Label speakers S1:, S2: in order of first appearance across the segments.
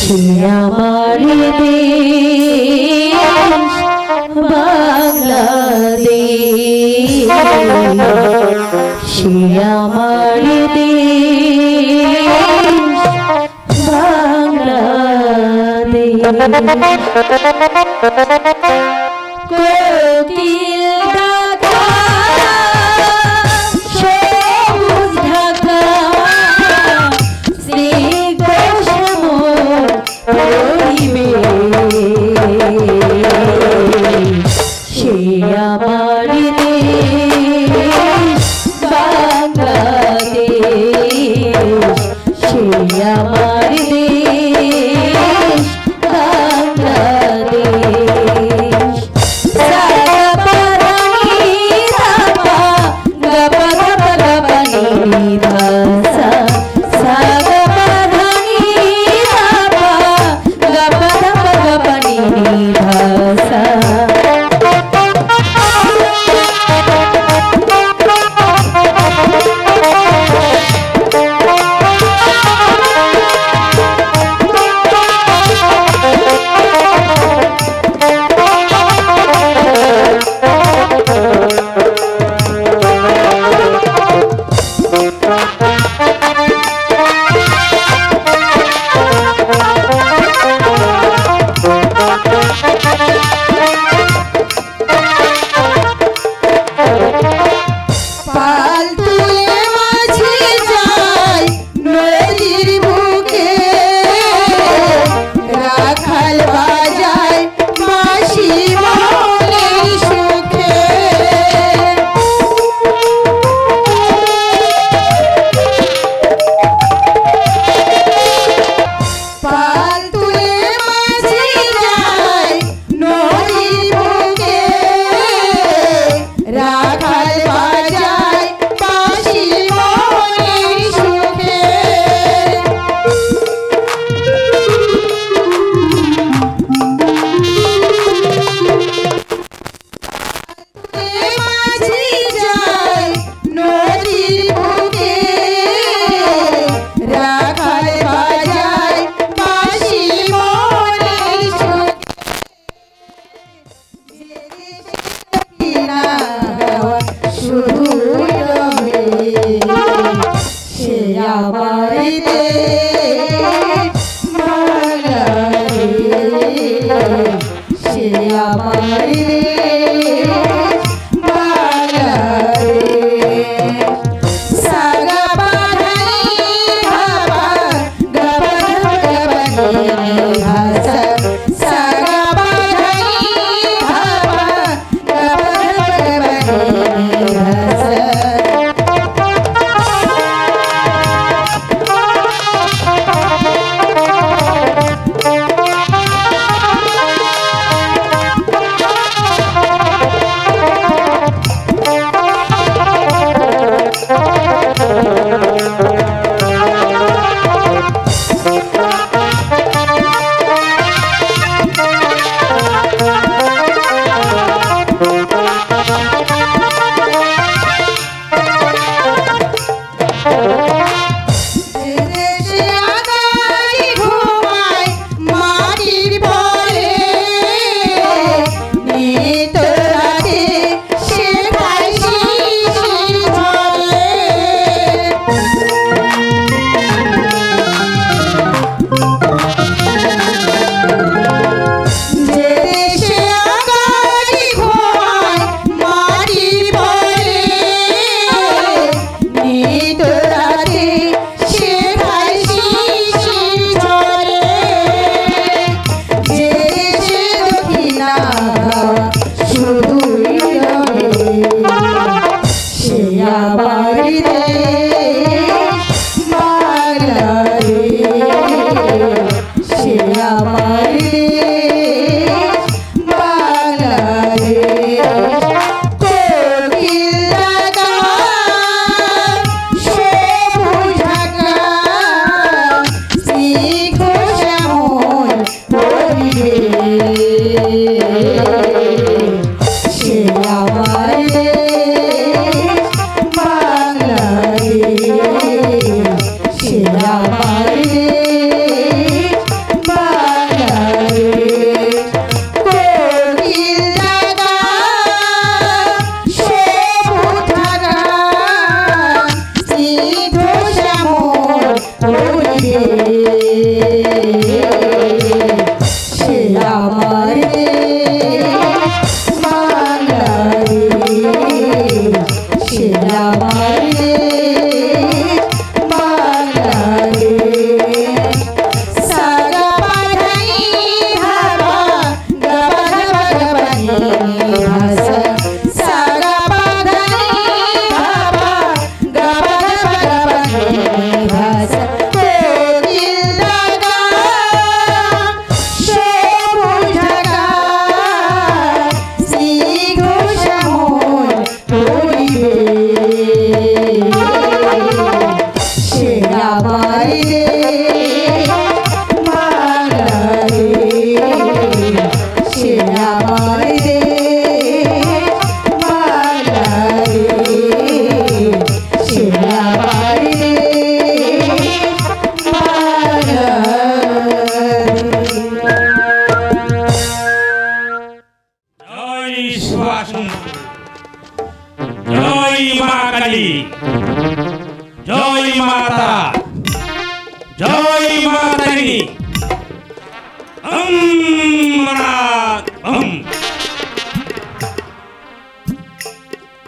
S1: আমার দেশ বাংলাদেশ, সে আমার দেশ বাংলাদেশ। কোকিল ডাকা সবুজ ঢাকা স্নিগ্ধ শ্যামল পরিবেশ, সে আমার দেশ বাংলাদেশ, সে আমার দেশ বাংলাদেশ।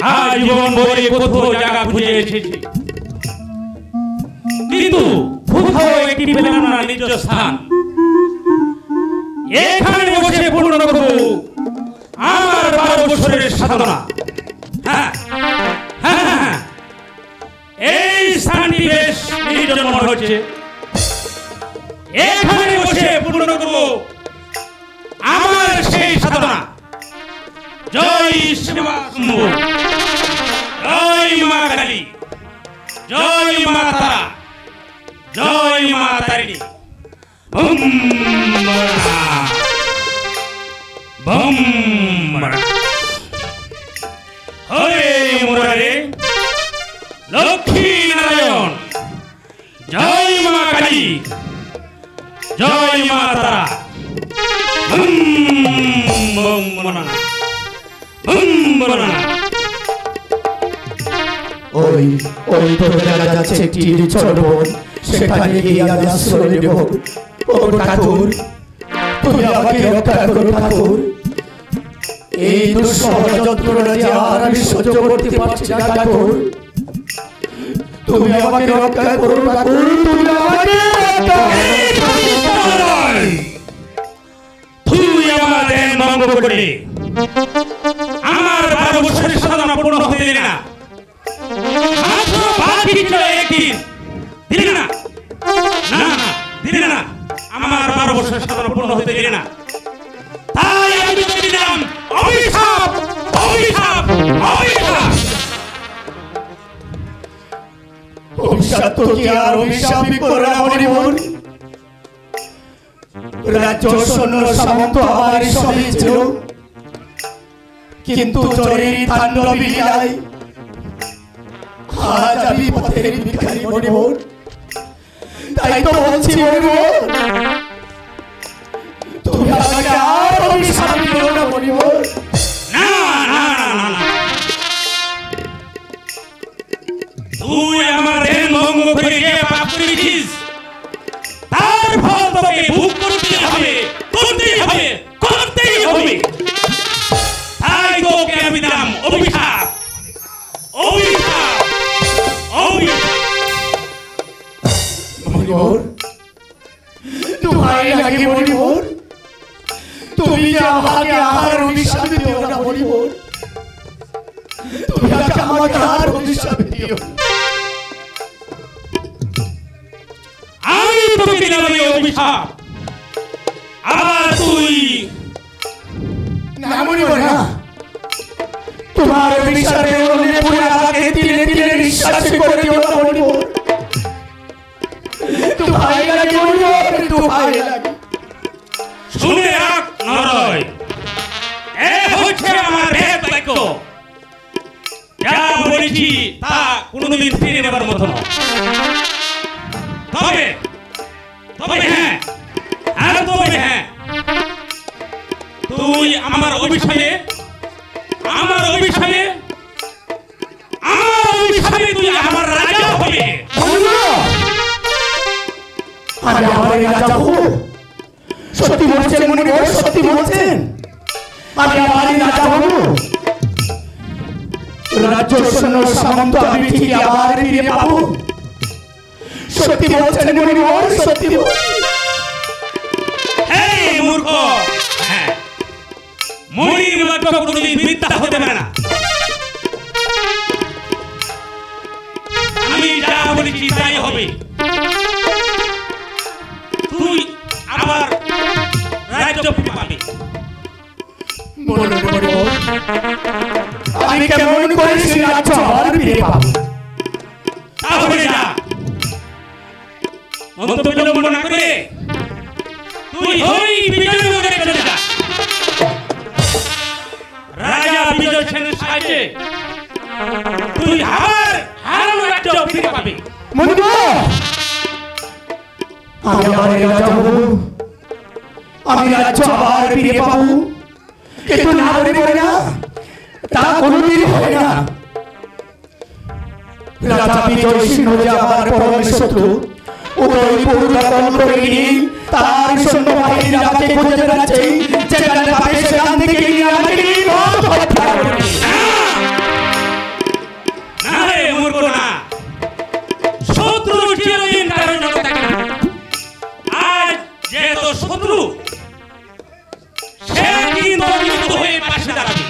S2: আজীবন বলে কোথাও জায়গা খুঁজে এসেছি, কিন্তু কোথাও একটি পেলাম না নিজ স্থান। এখানে বসে পূর্ণ করব আমার 12 বছরের সাধনা। হ্যাঁ হ্যাঁ হ্যাঁ, এই স্থানটি বেশ নির্জন মনে হচ্ছে। এখানে বসে পূর্ণ করব আমার সেই সাধনা। জয় শিবা শম্ভু, জয় মা কালী, জয় মা তারা, জয় মা তারিণী। বম বড়া, বম বড়া। হরে মুরারে, লক্ষ্মী নারায়ণ, জয় মা কালী, জয় মা তারা। বম বম বড়া, বম বড়া।
S3: ওই ওই তো দেখা যাচ্ছে একটি চরবন, সেখানে গিয়ে আমি আশ্রয় নেব। ও ঠাকুর, তুমি আমাকে রক্ষা করো ঠাকুর। এই দুঃসহ যন্ত্রণা যে আর আমি সহ্য করতে পারছি না ঠাকুর। তুমি আমাকে রক্ষা করো ঠাকুর, তুমি আমাকে রক্ষা করো।
S2: তুই আমার ধ্যান ভঙ্গ করলি, আমার 12 বছরের সাধনা পূর্ণ হতে দিলি না। মাত্র বাকি ছিল একদিন, দিলি না, না না দিলি না। আমার 12 বছরের সাধনা পূর্ণ হতে দিলি না, তাই আমি তোকে দিলাম অভিশাপ, অভিশাপ, অভিশাপ।
S3: অভিশাপ তো কি আর অভিশাপই করে না মরিমন। রাজ্য সৈন্য সামন্ত আমার সবই ছিল, কিন্তু চোরের তাণ্ডব লীলায় আজ আমি পথের ভিখারি মরিমন। তাই তো বলছি মরিমন, তুমি আমাকে আর অভিশাপ দিও না মরিমন।
S2: না না না না, তুই আমার ধ্যান ভঙ্গ করে যে পাপ করেছিস, তার ফল তোকে ভোগ করতে হবে, করতেই হবে, করতেই হবে। তাই তোকে আমি দিলাম অভিশাপ, অভিশাপ, অভিশাপ।
S3: মরিমন, তোমায় লাগে মরিমন, তুমি যে আমাকে আর অভিশাপ দিও না মরিমন। তুমি আমাকে আর অভিশাপ দিও না।
S2: আমি তোকে দিলাম এই অভিশাপ, আবার তুই
S3: না মরিমন না, তোমার অভিশাপে বললে পুরো আমাকে তিলে তিলে নিঃশ্বাস করে দিও না মরিমন। তোমায় লাগে মরিমন, তোমায় লাগে।
S2: শুনে রাখ নরয়, এ হচ্ছে আমার ভেদ বাক্য। যা বলেছি তা কোনোদিন ফিরে নেবার মতো নয়। তবে তবে হ্যাঁ, আর তবে হ্যাঁ, তুই আমার অভিশাপে, আমার অভিশাপে, আমার অভিশাপে তুই আমার রাজা হবে।
S3: আমি আমার রাজা হবো? সত্যি বলছেন মরিমন, সত্যি বলছেন আমি আমার রাজা হবো? রাজ্য সৈন্য সামন্ত আমি ঠিকই আবার ফিরে পাবো? সত্যি বলছেন মরিমন, সত্যি বলছেন?
S2: এই মূর্খ, হ্যাঁ, মরির বাক্য কোনোদিন মিথ্যা হতে পারে না। আমি যা বলেছি তাই হবে। তুই আবার রাজ্য পাবি।
S3: বলুন মরিমন, আমি কেমন করে সেই রাজ্য আবার ফিরে পাবো?
S2: তাহলে যা, মন্তব্য বিলম্ব না করে তুই ওই বিজয়নগরে চলে যা। রাজা বিজয় সেনের সাহায্যে তুই আবার হারানো রাজ্য ফিরে পাবি।
S3: মরিমন, আমি আমার রাজা হবো, আমি রাজ্য আবার ফিরে পাবো, কিন্তু না মরিমন না, তা কোনোদিন হবে না। রাজা বিজয় সিংহ যে আমার পরম শত্রু, উদয়পুর দখল করে নিয়ে তার সৈন্যবাহিনী আমাকে খুঁজে বেড়াচ্ছে। যেখানে পাবে সেখান থেকে নিয়ে আমাকে হত্যা করবে।
S2: শত্রু সে কিন্তু অনিষ্ট হয়ে পাশে দাঁড়াবে,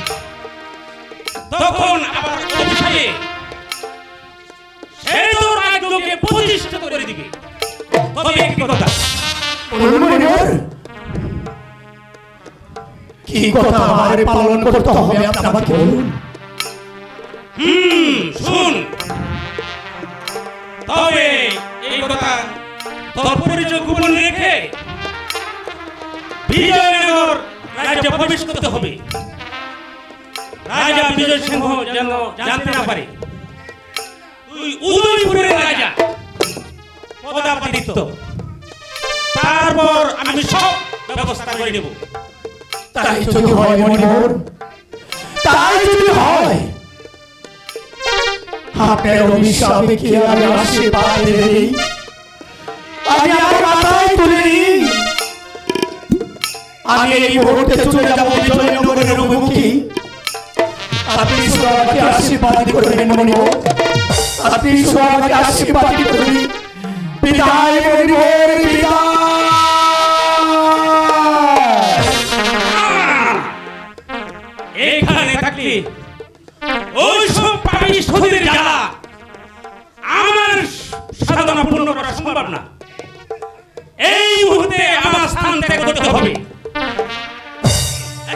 S2: তখন আবার অভিশাপে সে তো রাজ্যকে প্রতিষ্ঠিত করে দিবে। তবে একটি কথা,
S3: কি কথা আমার পালন করতে হবে আপনি আমাকে বলুন।
S2: শুন, তবে এই কথা তোর পরিচয় গোপন রেখে বিজয়নগর রাজ্যে প্রবেশ করতে হবে। রাজা বিজয় সিংহ যেন জানতে না পারে তুই উদয়পুরের রাজা পদাপাদিত্য। তারপর আমি সব ব্যবস্থা করে নেব।
S3: তাই যদি হয় মণিবর, তাই যদি হয় আপনার অভিশাপে কি আমি আশীর্বাদ দেই, আমি আমার মাথায় তুলে নিই। আমি এই মুহূর্তে চলে যাব বিজয়নগরের অভিমুখী। আপনি শুধু আমাকে আশীর্বাদ করবেন মণিবর, আপনি শুধু আমাকে আশীর্বাদ করবেন। বিদায় মণিবর, বিদায়।
S2: এখানে থাকলে ওই সব পাপিষ্ঠদের জ্বালা আমার সাধনা পূর্ণ করা সম্ভব না। এই মুহূর্তে আমার স্থান ত্যাগ করতে হবে।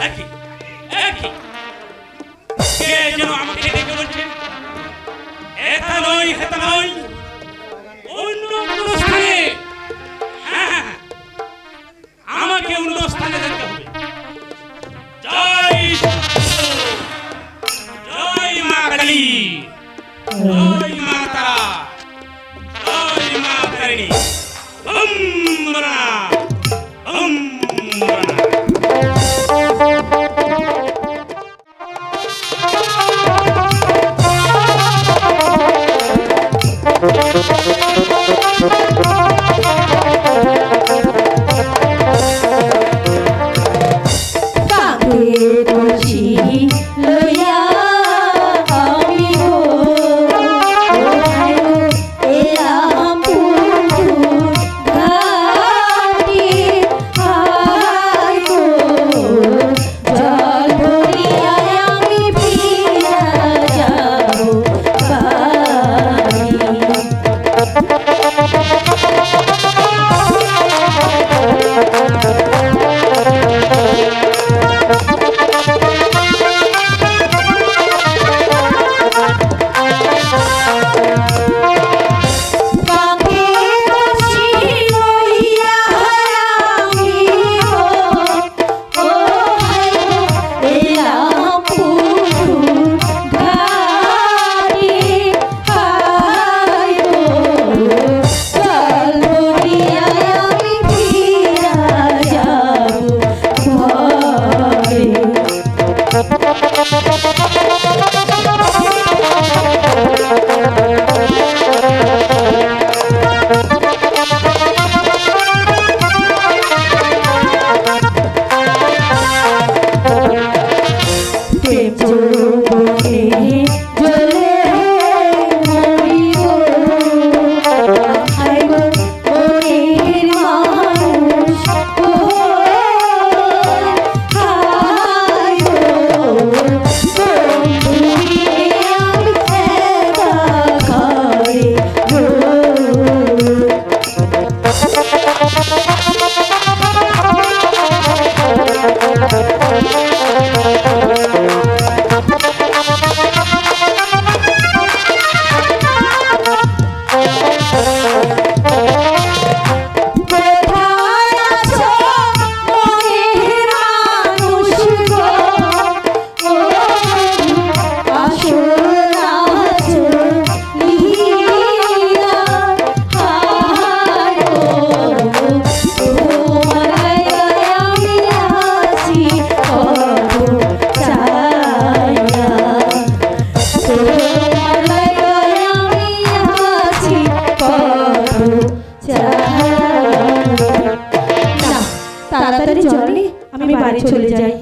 S2: একই কে যেন আমাকে ডেকে বলছে, এটা নয় হেতা নয়, অন্য কোনো স্থানে, হ্যাঁ, আমাকে অন্য স্থানে যেতে হবে। জয় জয় মা কালী, জয় মা তারা, জয় মা তারিণী। ওম নমঃ, ওম নমঃ।
S1: তাড়াতাড়ি চলে আমি বাড়ি চলে যাই।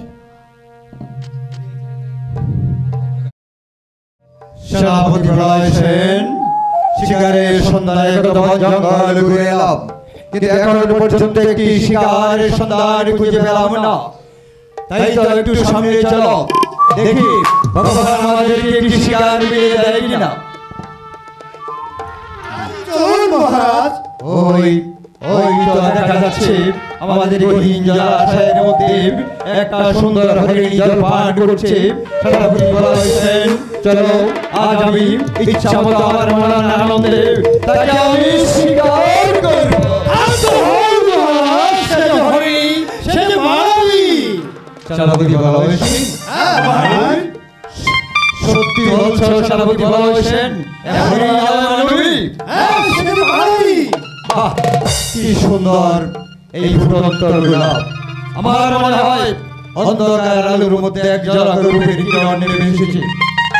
S4: সেনাপতি প্রলয় সেন শিকারের সন্ধানে জঙ্গল ঘুরে এলাম।
S3: কিন্তু এখন পর্যন্ত একটি শিকারের সন্ধান খুঁজে পেলাম না। তাই তো একটু সামনে চলো, দেখি ভগবান আমাদেরকে একটি শিকার পেয়ে দেয় কিনা।
S4: চলুন মহারাজ।
S3: ওই ওই তো দেখা যাচ্ছে আমাদের গহীন জলাশয়ের মধ্যে একটা সুন্দর হরিণ জল পান করছে। সেনাপতি বলেছেন, চলো আজ আমি ইচ্ছা মতো আমার মনের আনন্দে তাকে আমি শিকার করব। সেনাপতি বলেছেন, সত্যি বলছো সেনাপতি বলেছেন? কি সুন্দর এই ফুটন্ত গোলাপ। আমার মনে হয় অন্ধকার আলোর মধ্যে এক জ্বালা রূপের কিরণ নেমে এসেছে।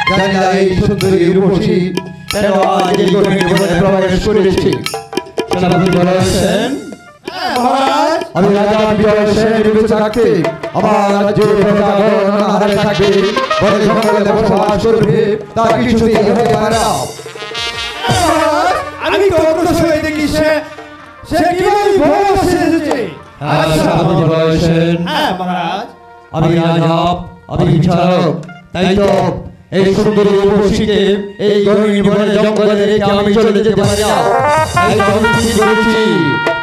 S3: জানি না এই সুন্দরী রূপসী কেন আজ এই গহীন জীবনে প্রবেশ করেছে। সেনাপতি বলেছেন, আমি রাজা বিজয়ের বেঁচে থাকতে আমার রাজ্যে প্রজাগণ হারে থাকবে, বনে জঙ্গলে বসবাস করবে, তা কিছুতেই হতে পারে না।
S4: আমি তো অগ্রসর হয়ে দেখি সে কিভাবে বসে এসেছে।
S3: সেনাপতি বলেছেন,
S4: মহারাজ।
S3: আমি রাজা, আমি বিচারক, তাই তো এই সুন্দরী রূপসীকে এই গহীন বনে জঙ্গলে রেখে আমি চলে যেতে পারি না। তাই তো আমি কি করেছি,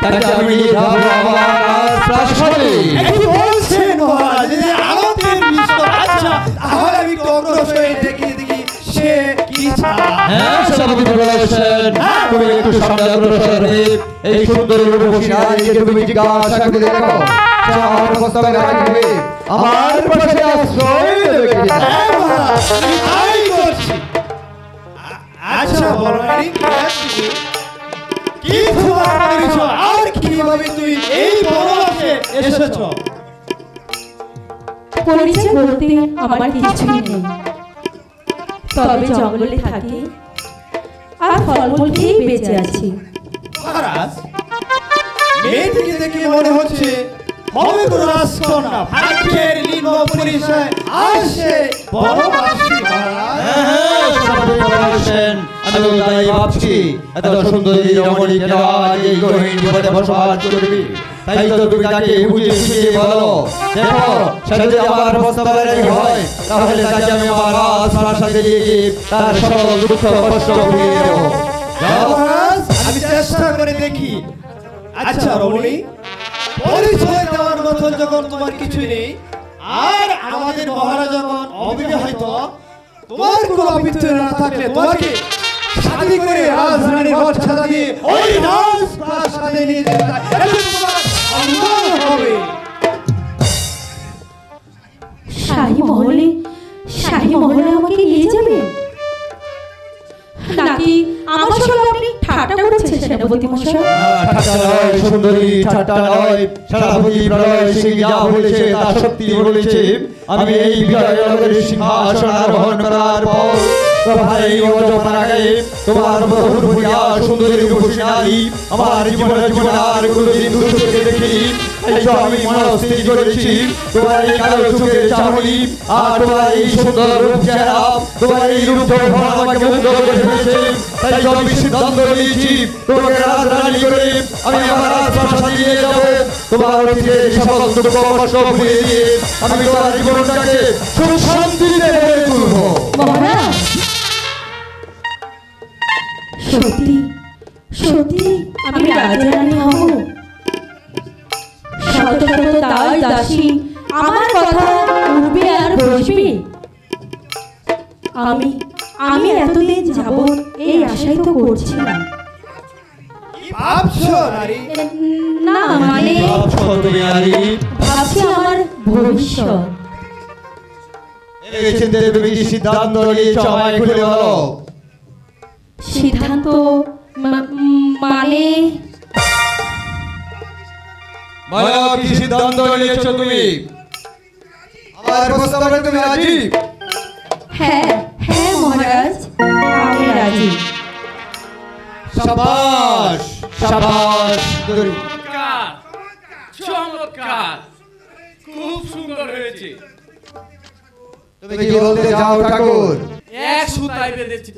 S3: তাকে আমি নিয়ে যাবো আমার রাজপ্রাসাদে।
S4: কি বলছেন মহারাজ? এই আনন্দের বিষয়। আচ্ছা, তাহলে আমি তো অগ্রসর হয়ে দেখি সে কি চায়।
S3: হ্যাঁ, সেনাপতি বলেছেন, তুমি একটু সামনে অগ্রসর হয়ে এই সুন্দরী রূপসী নারীকে তুমি জিজ্ঞাসা করে দেখো, সে আমার প্রস্তাবে রাজি হবে, আমার পাশে আশ্রয় দেবে কিনা।
S4: আমি তাই করছি। আচ্ছা বলরানি, কি তোমার পরিচয় আর কিভাবে তুমি এই বনবাসে এসেছো?
S1: পরিচয় বলতে আমার কিছুই নেই, তবে জঙ্গলে থাকি আর ফলমূল খেয়ে বেঁচে আছি।
S4: মহারাজ, মেয়েটিকে দেখে মনে হচ্ছে হবে কোনো রাজকন্যা, ভাগ্যের নিম্ন পরিচয় আর সে বনবাসী।
S3: আমি তাই ভাবছি, এত সুন্দরী রমণী কেন আজ এই গহীন জীবনে বসবাস করবে। তাই তো তুমি তাকে বুঝিয়ে বুঝিয়ে বলো, দেখো সে যদি আমার প্রস্তাবে রাজি হয়, তাহলে তাকে আমি আমার রাজপ্রাসাদে নিয়ে গিয়ে তার সকল দুঃখ কষ্ট ভুলিয়ে দেব।
S4: মহারাজ, আমি চেষ্টা করে দেখি। আচ্ছা রমণী, পরিচয় দেওয়ার মতন যখন তোমার কিছুই নেই, আর আমাদের মহারাজ যখন অবিবাহিত, তোমার কোনো অবিত্র না থাকলে তোমাকে শাদী করে রাজরানীর ঘর সাজা দিয়ে ওই রাজপ্রাসাদে নিয়ে যেতে হয়। এতে তোমার সম্মান হবে।
S1: শাহী মহলে আমাকে নিয়ে যাবে নাকি আমার সঙ্গে আপনি ঠাট্টা করছেন সেনাপতি মশাই?
S3: ঠাট্টা নয় সুন্দরী, ঠাট্টা নয়। সেনাপতি প্রলয় সিং যা বলেছে তা সত্যি বলেছে। আমি এই বিজয়নগরের সিংহাসন আরোহণ করার পর তোমার এই অজপাড়াগায়ে তোমার বহুরূপিয়া সুন্দরী রূপসী নারী আমার জীবনে আর কোনোদিন দূর থেকে দেখিনি। তাই তো আমি মনস্থির করেছি, তোমার এই কালো চোখের চাহনি আর তোমার এই সুন্দর রূপ চেহারা, তোমার এই রূপ যৌবন আমাকে মুগ্ধ করে ফেলেছে। তাই তো আমি সিদ্ধান্ত নিয়েছি, তোমাকে রাজরানী করে আমি আমার রাজপ্রাসাদে নিয়ে যাব। তোমার অতীতের সকল দুঃখ কষ্ট ভুলিয়ে দিয়ে আমি তোমার জীবনটাকে সুখ শান্তিতে ভরে তুলব।
S1: মহারাজ, সত্যি সত্যি আমি রাজরানী হব? শত শত দাস দাসী আমার কথা উঠবে আর বসবে? আমি এতদিন যাবৎ এই আশাই তো করছিলাম।
S4: কি ভাবছো নারী?
S1: না মানে ভাবছি আমার ভবিষ্যৎ।
S3: এই চিন্তা তুমি কি সিদ্ধান্ত নিয়েছো আমায় খুলে বলো।
S1: সিদ্ধান্ত মানে
S3: কি সিদ্ধান্ত নিয়েছো তুমি? আমার প্রস্তাবে তুমি রাজি?
S1: হ্যাঁ হ্যাঁ মহারাজ, আমি রাজি।
S3: শাবাশ শাবাশ।
S2: চমৎকার, খুব সুন্দর হয়েছে।
S3: তুমি কি বলতে চাও ঠাকুর?
S2: এক সুতায় বেঁধেছি।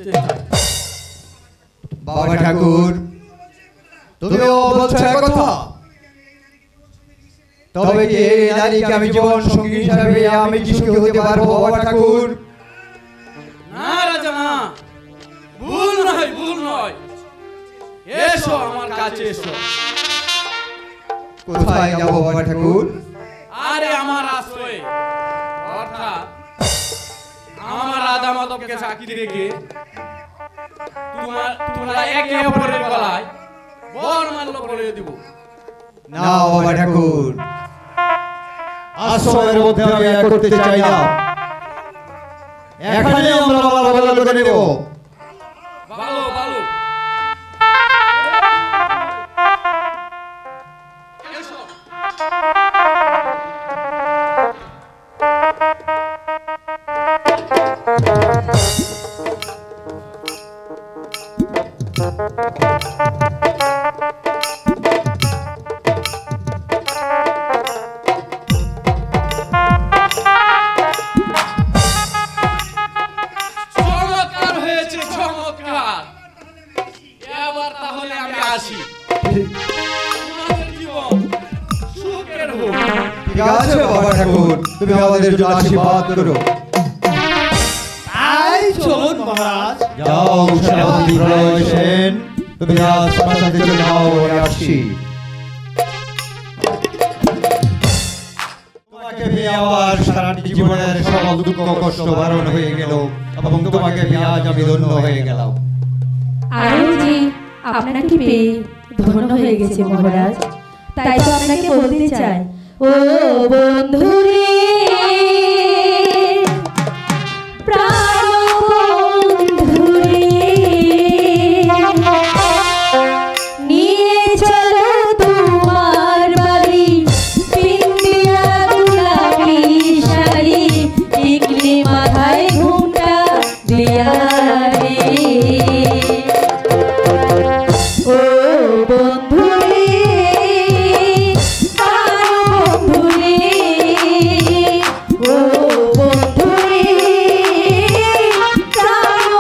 S3: বাবা ঠাকুর,
S4: তুমিও বলছো এক কথা। তবে কি এই নারীকে আমি জীবন সঙ্গী হিসাবে আমি কি সুখী হতে পারবো বাবা ঠাকুর?
S5: না রাজা না, ভুল নয়। এসো আমার কাছে এসো।
S4: কোথায় যাবো বাবা ঠাকুর?
S5: আরে আমার আশ্রয়ে, অর্থাৎ আমার রাধা মাধবকে সাক্ষী রেখে তোমরা একে অপরের গলায় বরমাল্য পরিয়ে দিব।
S4: না বাবা ঠাকুর, আশ্রমের মধ্যে আমি করতে চাই না। এখানে আমরা বরমাল্য করে নেব।
S5: ভালো এসো। চমৎকার হয়েছে, চমৎকার। এবার তাহলে আমি আসি। তোমাদের জীবন সুখের হোক।
S4: ঠিক আছে বাবা ঠাকুর, তুমি আমাদের জন্য আশীর্বাদ করো।
S6: তাই চলুন মহারাজ।
S4: যাও সেনাপতি প্রলয় সেন, তুমি আজ প্রাসাদে চলে যাও, আমি আসছি। তোমাকে পেয়ে আমার সারাটি জীবনের সকল দুঃখ কষ্ট বারণ হয়ে গেল এবং তোমাকে পেয়ে আজ আমি ধন্য হয়ে গেলাম।
S1: আরও যে আপনাকে পেয়ে ধন্য হয়ে গেছে মহারাজ, তাই তো আপনাকে বলতে চাই, ও বন্ধু রে, প্রাণ বন্ধু রে, নিয়ে চলো তোমার বাড়ি, পিন্দিয়া গোলাপি শাড়ি, টিকলি মাথায় ঘুমটা দিয়া রে। ও বন্ধু রে, বন্ধু রে, ও বন্ধু রে,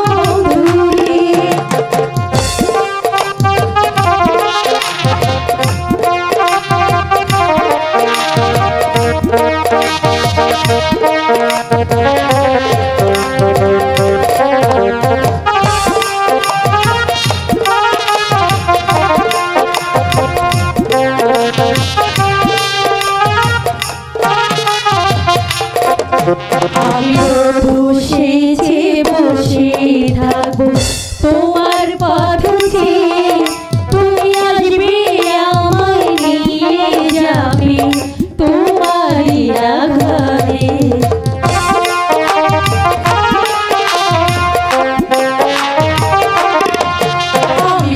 S1: বন্ধু রে। আমি বসে বসে থাকবো তোমার পথে, তুমি আসবে আমায় নিয়ে যাবে তোমারই আঘাতে। আমি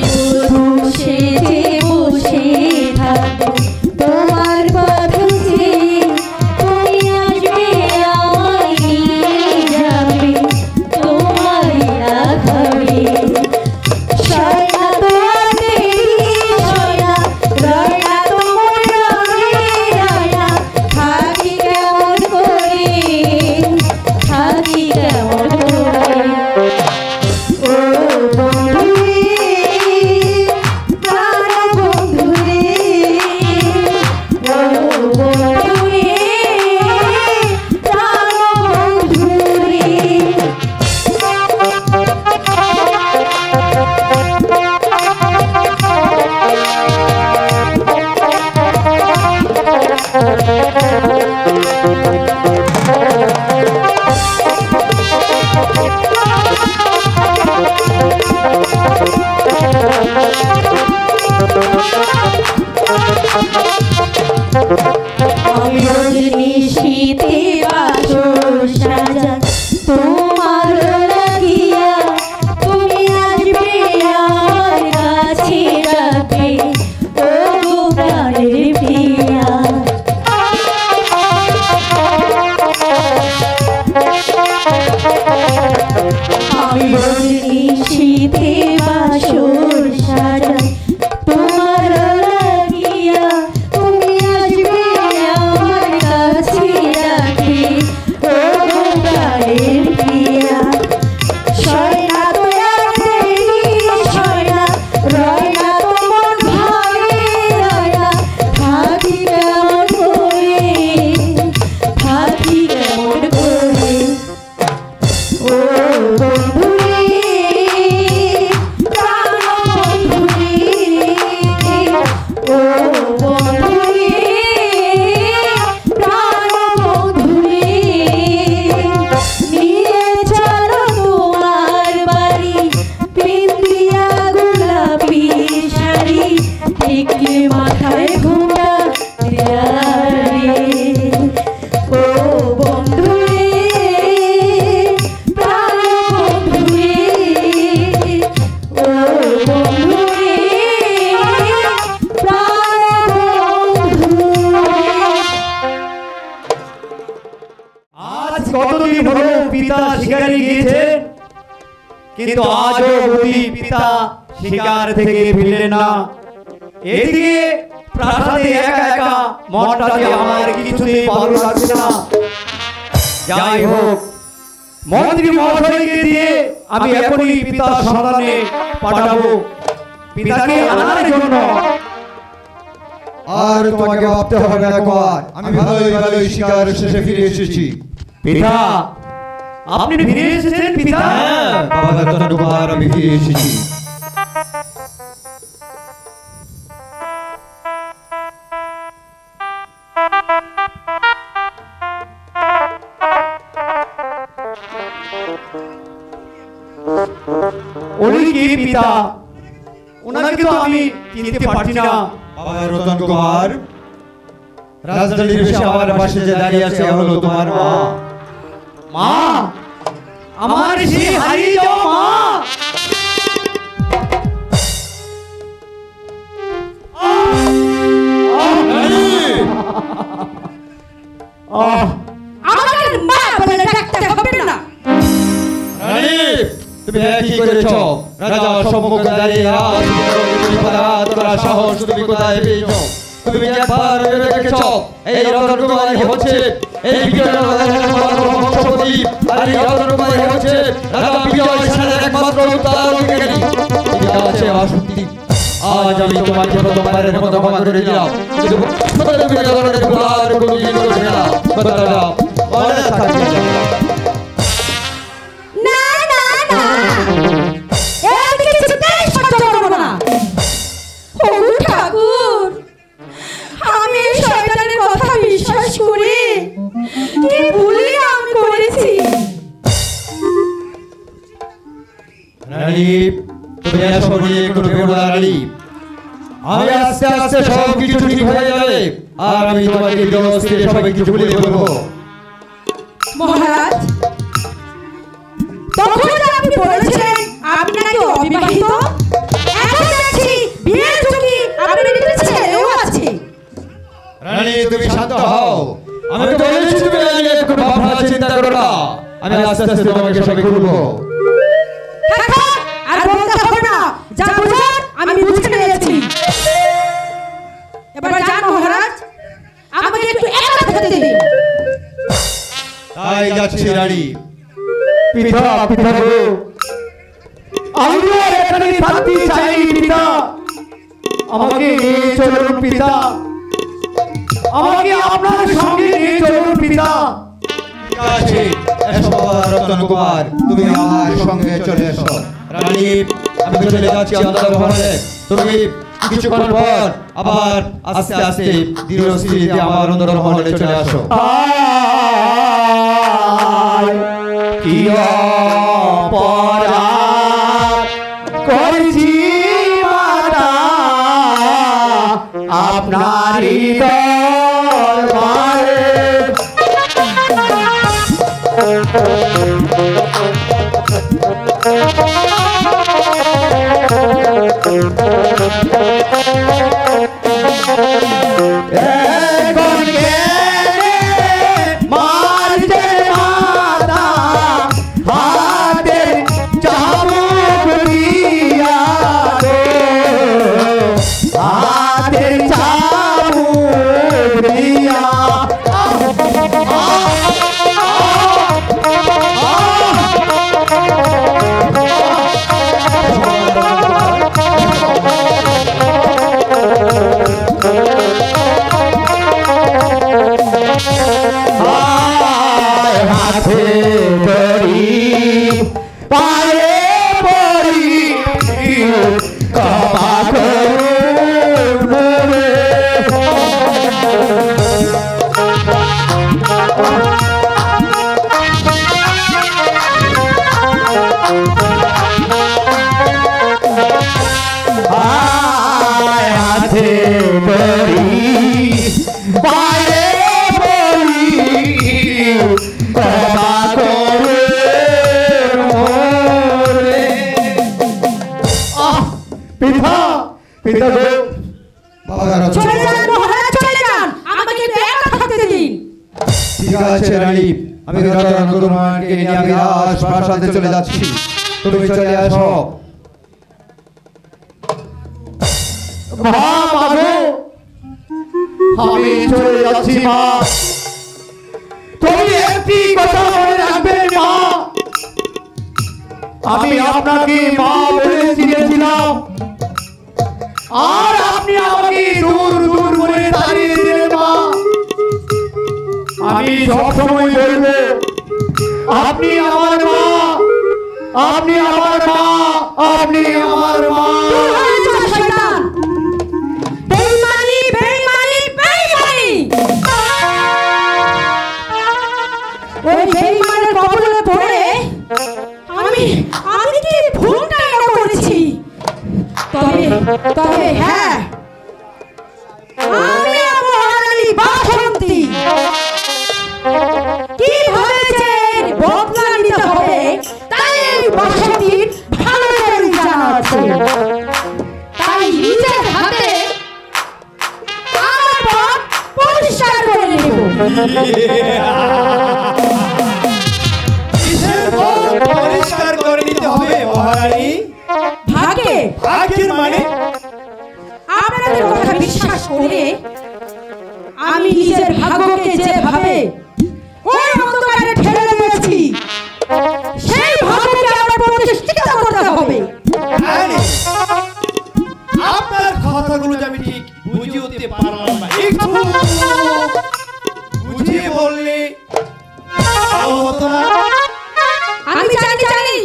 S1: বসে বসে থাকবো তোমার পথে, তুমি আসবে আমায় নিয়ে যাবে তোমারই আঘাতে। শয়না তোমাতে শয়না, রয়না তোমার রয়না, থাকি কেমন করে, থাকি কেমন করে। ও বন্ধু রে, প্রাণ বন্ধু রে, ও বন্ধু রে, প্রাণ বন্ধু রে। আমি রোজ নিশীথে বাসর সাজাই তোমার লাগিয়া, তুমি আসবে আমার কাছে ডাকে, ও গো প্রাণের প্রিয়া। আমি রোজ নিশীথে বাসর সাজাই তোমার লাগিয়া, তুমি আসবে কেমন করে থাকি কেমন করে ও বন্ধুরে প্রাণ বন্ধুরে ও বন্ধুরে প্রাণ বন্ধুরে নিয়ে চলো তোমার বাড়ি পিন্দিয়া গোলাপি শাড়ি টিকে মাথায় ঘোমটা দিয়া রে ও বন্ধুরে প্রাণ বন্ধুরে ও বন্ধুরে প্রাণ বন্ধুরে।
S4: আজ কতদিন হলো পিতা শিকারে গিয়েছেন, কিন্তু আজও অবধি পিতা শিকার থেকে ফিরলেন না। এদিকে প্রাসাদে একা একা মনটাকে আমার কিছুতেই ভালো লাগছে না। যাই হোক, মন্ত্রী মহাশয়কে দিয়ে আমি এখনই পিতার সন্ধানে পাঠাবো পিতাকে আনার জন্য।
S6: আর তোমাকে ভাবতে হবে না কুমার, আমি ভালোই শিকার শেষে ফিরে এসেছি।
S4: পিতা, আপনি ফিরে এসেছেন পিতা?
S6: হ্যাঁ বাবা রতন কুমার, আমি ফিরে এসেছি।
S4: উনি কি পিতা? ওনাকে তো আমি চিনতে পারছি না।
S6: বাবা রতন কুমার, রাজধানীর বেশে আমার পাশে যে দাঁড়িয়ে আছে হলো তোমার মা।
S4: মা, আমার সেই হারিয়ে যাওয়া মা।
S1: আমাকে মা বলে ডাকতে হবে না।
S6: রানী, তুমি কি করেছো? রাজা সম্মুখে দাঁড়িয়ে রাজপথ করার সাহস তুমি কোথায় পেয়েছো? তুমি একবার ভেবে দেখেছো এই রতন কুমারই হচ্ছে এই বিজয় বংশপতি, আর এই রতন কুমারই হচ্ছে রাজা বিজয় সেনের একমাত্র উত্তরাধিকারী। ঠিক আছে অসত্যি, আজ আমি তোমাকে প্রথমবারের মতো ক্ষমা করে দিলাম, কিন্তু তুমি জগতের ভুলার কোনোদিন করবে না। কথাটা মনে থাকবে।
S1: না না না, এর কিছুতেই সহ্য করব না। ওগো ঠাকুর, আমি এই শয়তানের কথা বিশ্বাস করে কি ভুলই আমি করেছি।
S6: রানী, তুমি এসব নিয়ে কোনো ভেবো না রানী। আমি আস্তে আস্তে সব কিছু ঠিক হয়ে যাবে, আর আমি তোমাকে জলস্থিরে সব কিছু বলে বলবো।
S1: মহারাজ, তখন যে আপনি বলেছিলেন আপনি নাকি অবিবাহিত, এখন দেখছি বিয়ের চুক্তি আপনি নিতে ছেলেও আছে।
S6: রানী, তুমি শান্ত হও। আমি তো বলেছি তুমি আগে কোনো ভাবনা চিন্তা করো না, আমি আস্তে আস্তে তোমাকে সব বলবো।
S1: থাক, আর বলতে হবে না, যা বুঝার আমি বুঝে নিয়েছি। এবার যান মহারাজ, আমাকে একটু একা থাকতে দিন।
S6: তাই যাচ্ছি রানী।
S4: পিতা, পিতা গো, আমি আর এখানে থাকতে চাই পিতা। আমাকে নিয়ে চলুন পিতা, আমাকে আপনার সঙ্গে নিয়ে চলুন পিতা।
S6: ঠিক আছে, এসো বাবা রতন কুমার, তুমি আমার সঙ্গে চলে এসো। রানী, আমি চলে যাচ্ছি অন্তর্ভবনে। তুমি কিছুক্ষণ পর আবার আস্তে আস্তে ধীর স্থিরে আমার অন্তর্ভবনে চলে আসো।
S4: কি অপরাধ করেছি মাতা আপনার দরবারে। মারতে মাতা হাতে চাবুক দিয়া গো, হাতে চাবুক
S3: হাতে ধরি পায়ে পড়ি ক্ষমা করুন মোরে। হাতে ধরি পায়ে পড়ি ক্ষমা করুন মোরে। পিতা পিতা গো,
S1: চলে যান মহারাজ, চলে যান, আমাকে একটু একা থাকতে দিন।
S6: ঠিক আছে রানী, আমি রাজকুমারকে নিয়ে আমি রাজপ্রাসাদে চলে যাচ্ছি, তুমি চলে আসো।
S3: মা মাগো, আমি চলে যাচ্ছি মা। তুমি একটি কথা মনে রাখবে মা, আমি আপনাকে মা বলে চিনেছিলাম, আর আপনি আমাকে দূর দূর করে তাড়িয়ে দিলেন মা। আমি সবসময় বলবো আপনি আমার মা, আপনি আমার মা, আপনি আমার মা।
S1: শয়তান, বেঈমানি, বেঈমানি, বেঈমানি। ওই বেঈমানের কবলে পড়ে আমি কি ভুলটা করেছি? তবে হ্যাঁ, আমি মহারানী বাসন্তী কি ভেবেছেন বদলা নিতে হবে, তাই এই বাসন্তীর ভালো করে জানা আছে। তাই নিজের হাতে আমার পথ পরিষ্কার করে নেব।
S4: কিসের পথ পরিষ্কার করে নিতে হবে মহারানী? ভাগ্যের মানে?
S1: আপনাদের কথা বিশ্বাস করে আমি নিজের ভাগ্যকে যেভাবে ওই অন্ধকারে ঠেলে দিয়েছি, সেই ভাগ্যকে আমার প্রতিষ্ঠিত করতে হবে।
S4: আপনার কথাগুলো যে আমি ঠিক বুঝিয়ে উঠতে পারলাম না, একটু বুঝিয়ে বললে ভালো হতো না?
S1: আমি জানি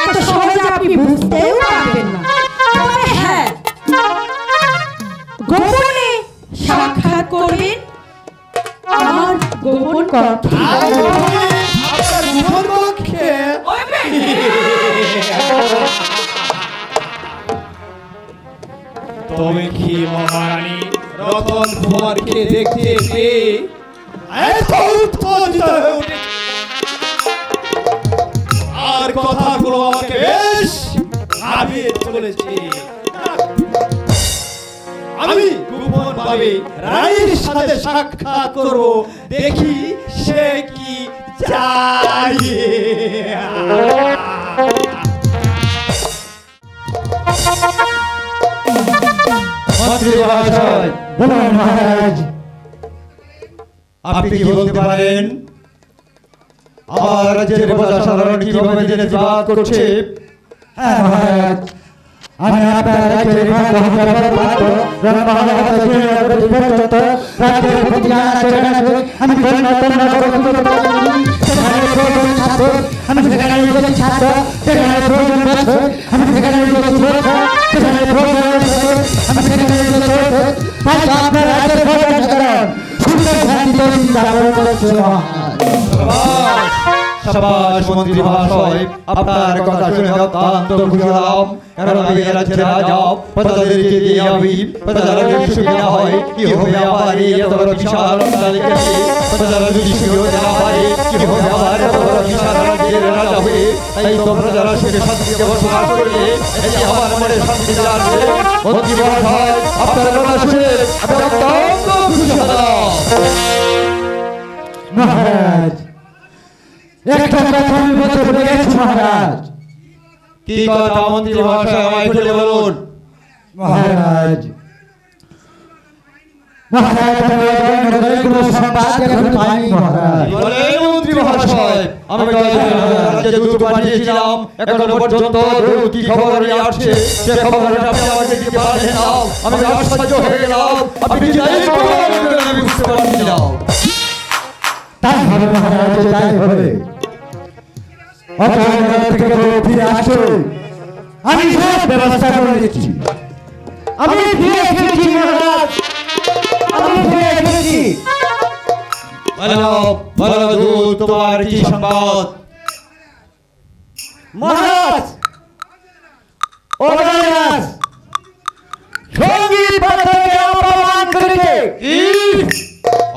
S1: এত সহজে আপনি বুঝতেও পারবেন না। তবে হ্যাঁ, গোপনে সাক্ষাৎ করবেন আমার গোপন কক্ষে।
S4: আপনার গোপন কক্ষে? তবে কি মহারানী রতন কুমারকে দেখতে পেয়ে এত উত্তেজিত হয়ে উঠেছে, আর কথাগুলো আমাকে বেশ ভাবিয়ে চলেছে। আমি গোপন ভাবে রানীর সাথে সাক্ষাৎ করব, দেখি সে কি চায়।
S6: মন্ত্রী মহাশয়,
S3: বলুন মহারাজ।
S6: আপনি কি বলতে পারেন আমার রাজ্যের প্রজা সাধারণ কিভাবে দিনে বাদ করছে?
S3: হ্যাঁ মহারাজ, আমি আপনার রাজ্যের
S6: সাবাস মন্ত্রী মহাশয়, আপনার কথা শুনে অত্যন্ত খুশি হলাম, কারণ আমি রাজ্যের রাজা, প্রজাদেরকে দিয়ে আমি প্রজারা যদি সুখী না হয় কি হবে আবার এত বড় বিশাল রাজ্যকে প্রজারা যদি সুখী হতে না পারে কি হবে আবার এত বড় বিশাল রাজ্যের রাজা হয়ে, তাই তো প্রজারা সুখে শান্তিতে বসবাস করলে এই যে আমার মনে শান্তি আসবে। মন্ত্রী মহাশয়, আপনার কথা শুনে আমি অত্যন্ত খুশি হলাম।
S3: মহারাজ, একটা কথা আমি বলতে ভুলে গেছি মহারাজ।
S6: কি কথা মন্ত্রী মহাশয়, আমায় খুলে বলুন।
S3: মহারাজ, কোনো সংবাদ এখনো পাইনি মহারাজ।
S6: বলেন মন্ত্রী মহাশয়, আমি রাজ্যে দূত পাঠিয়েছিলাম, এখনো পর্যন্ত কি খবর নিয়ে আসছে সে খবরটা আপনি আমাকে দিতে পারলেন না। আমি আশ্চর্য হয়ে গেলাম, আপনি যাই বলেন আমি বুঝতে পারছি না।
S3: হবে মহারাজ, তাই হবে। অথবা থেকে ফিরে আসো, আমি সব ব্যবস্থা করে দিচ্ছি।
S4: আমি ফিরে এসেছি মহারাজ, আমি ফিরে এসেছি।
S6: বলো দূত, তোমার কি সংবাদ?
S4: মহারাজ, ও মহারাজ, সঙ্গীত বাদকে অপমান করেছে।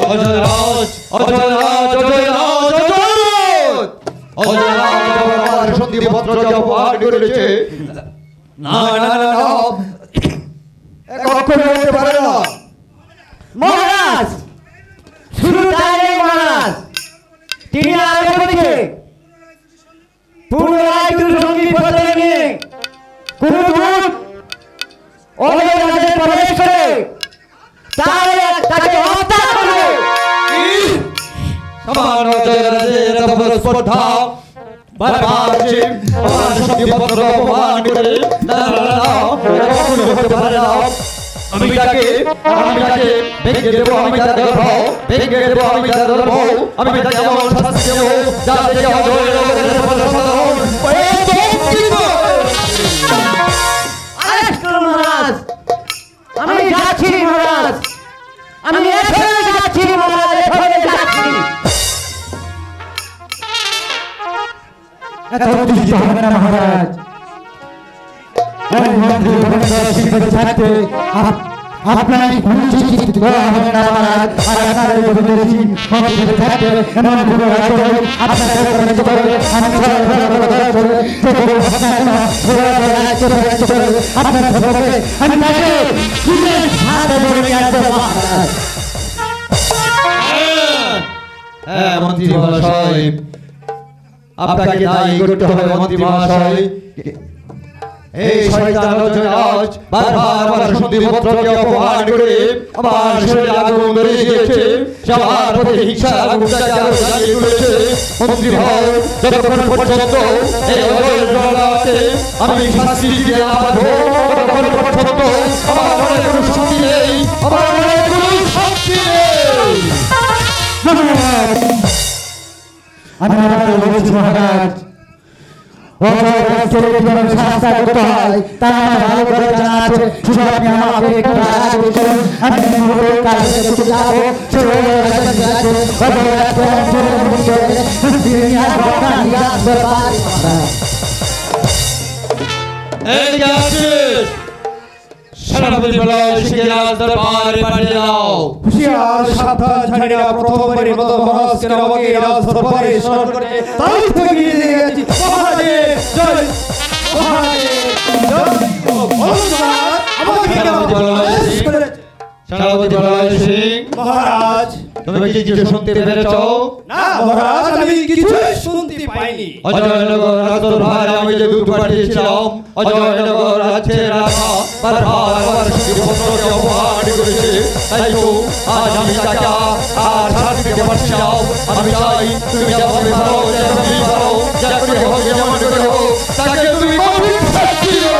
S6: অজয়রাজ, অজয়রাজ, অজয়রাজ, অজয়রাজ, অজয়রাজ আমার সন্ধিপত্রকে অপমান করেছে। না না না না, কখনো হতে পারে না।
S4: মহারাজ, শুধু তাই নয় মহারাজ, তিনি আরো বলেছে পুনরায় সঙ্গীত বাদক নিয়ে কোন দূত অজয়রাজের প্রবেশ করে তাহলে তাকে হত্যা করবে।
S6: সমান অজয়রাজের এত বড় স্পর্ধা বারবার সে আমার সন্ধিপত্র অপমান করে। না না না, কখনো হতে পারে না। আমি তাকে ভেঙে দেবো, আমি তাকে ধরবো, ভেঙে দেবো, আমি তাকে ধরবো, আমি তাকে এমন শাস্তি দেবো যা থেকে অজয়রাজের সাধারণ
S4: মহারাজ, আমি যাচ্ছি মহারাজ, আমি এখনই যাচ্ছি মহারাজ, এখনই যাচ্ছি।
S3: এত উত্তেজিত হবে না মহারাজ। ওই মন্ত্রী ভবেন্দ্র সিংকে ছাড়তে আপনার চিন্তিত করা হবে না মহারাজ। আর আপনার এই ভবেন্দ্র সিং মন্ত্রীকে ছাড়তে এমন কোনো রাজ্য নেই আপনাকে করতে পারবে। আমি আপনার ভগবানকে আমি তাকে হাতে ধরে নিয়ে আসবো মহারাজ।
S6: হ্যাঁ মন্ত্রী মহাশয়, আপনাকে দায়ী করতে হবে মন্ত্রী মহাশয়। এই শয়তান অজয়রাজ বারবার আমার সন্ধিপত্রকে অপমান করে আমার শরীরে আগুন ধরে দিয়েছে, সবার প্রতি হিংসার আগুনটাকে আরো জ্বালিয়ে তুলেছে। মন্ত্রী ভাই, যতক্ষণ পর্যন্ত এই অজয়রাজকে আমি শাস্তি দিয়ে না পাবো, ততক্ষণ পর্যন্ত আমার মনে কোনো শান্তি নেই, আমার মনে কোনো শান্তি নেই।
S3: আমি আপনাকে বলছি মহারাজ, শাস্তি করতে হয় তা আমার ভালো করে জানা আছে। শুধু আপনি আমাকে একটু আগে চলুন, আমি কাজে যাবো।
S6: সেনাপতি বলয় সিংহের রাজ দরবারে পাঠিয়ে দাও।
S4: হুঁশিয়ার সাবধান, জানি না প্রথমবারের মতো মহারাজকে আমাকে রাজ দরবারে স্মরণ করে তাই থেকে গিয়ে গেছি। মহাদেব জয়, মহাদেব জয়। আমাকে
S6: সেনাপতি বলয় সিং
S4: মহারাজ,
S6: তুমি কি কিছু শুনতে পেরেছো?
S4: না মহারাজ, আমি কিছুই শুনতে পাইনি।
S6: অজয়নগর রাজ দরবারে আমি যে দূত পাঠিয়েছিলাম, অজয়নগর রাজ্যের রাজা বারবার আমার সন্ধিপত্রকে অপমান করেছে। তাই তো আজ আমি তাকে আর শাস্তি দিতে পারছি না। আমি চাই তুমি যেভাবে পারো, যেভাবে পারো, যা করে হোক, যেমন করে হোক, তাকে তুমি কঠিন শাস্তি দাও।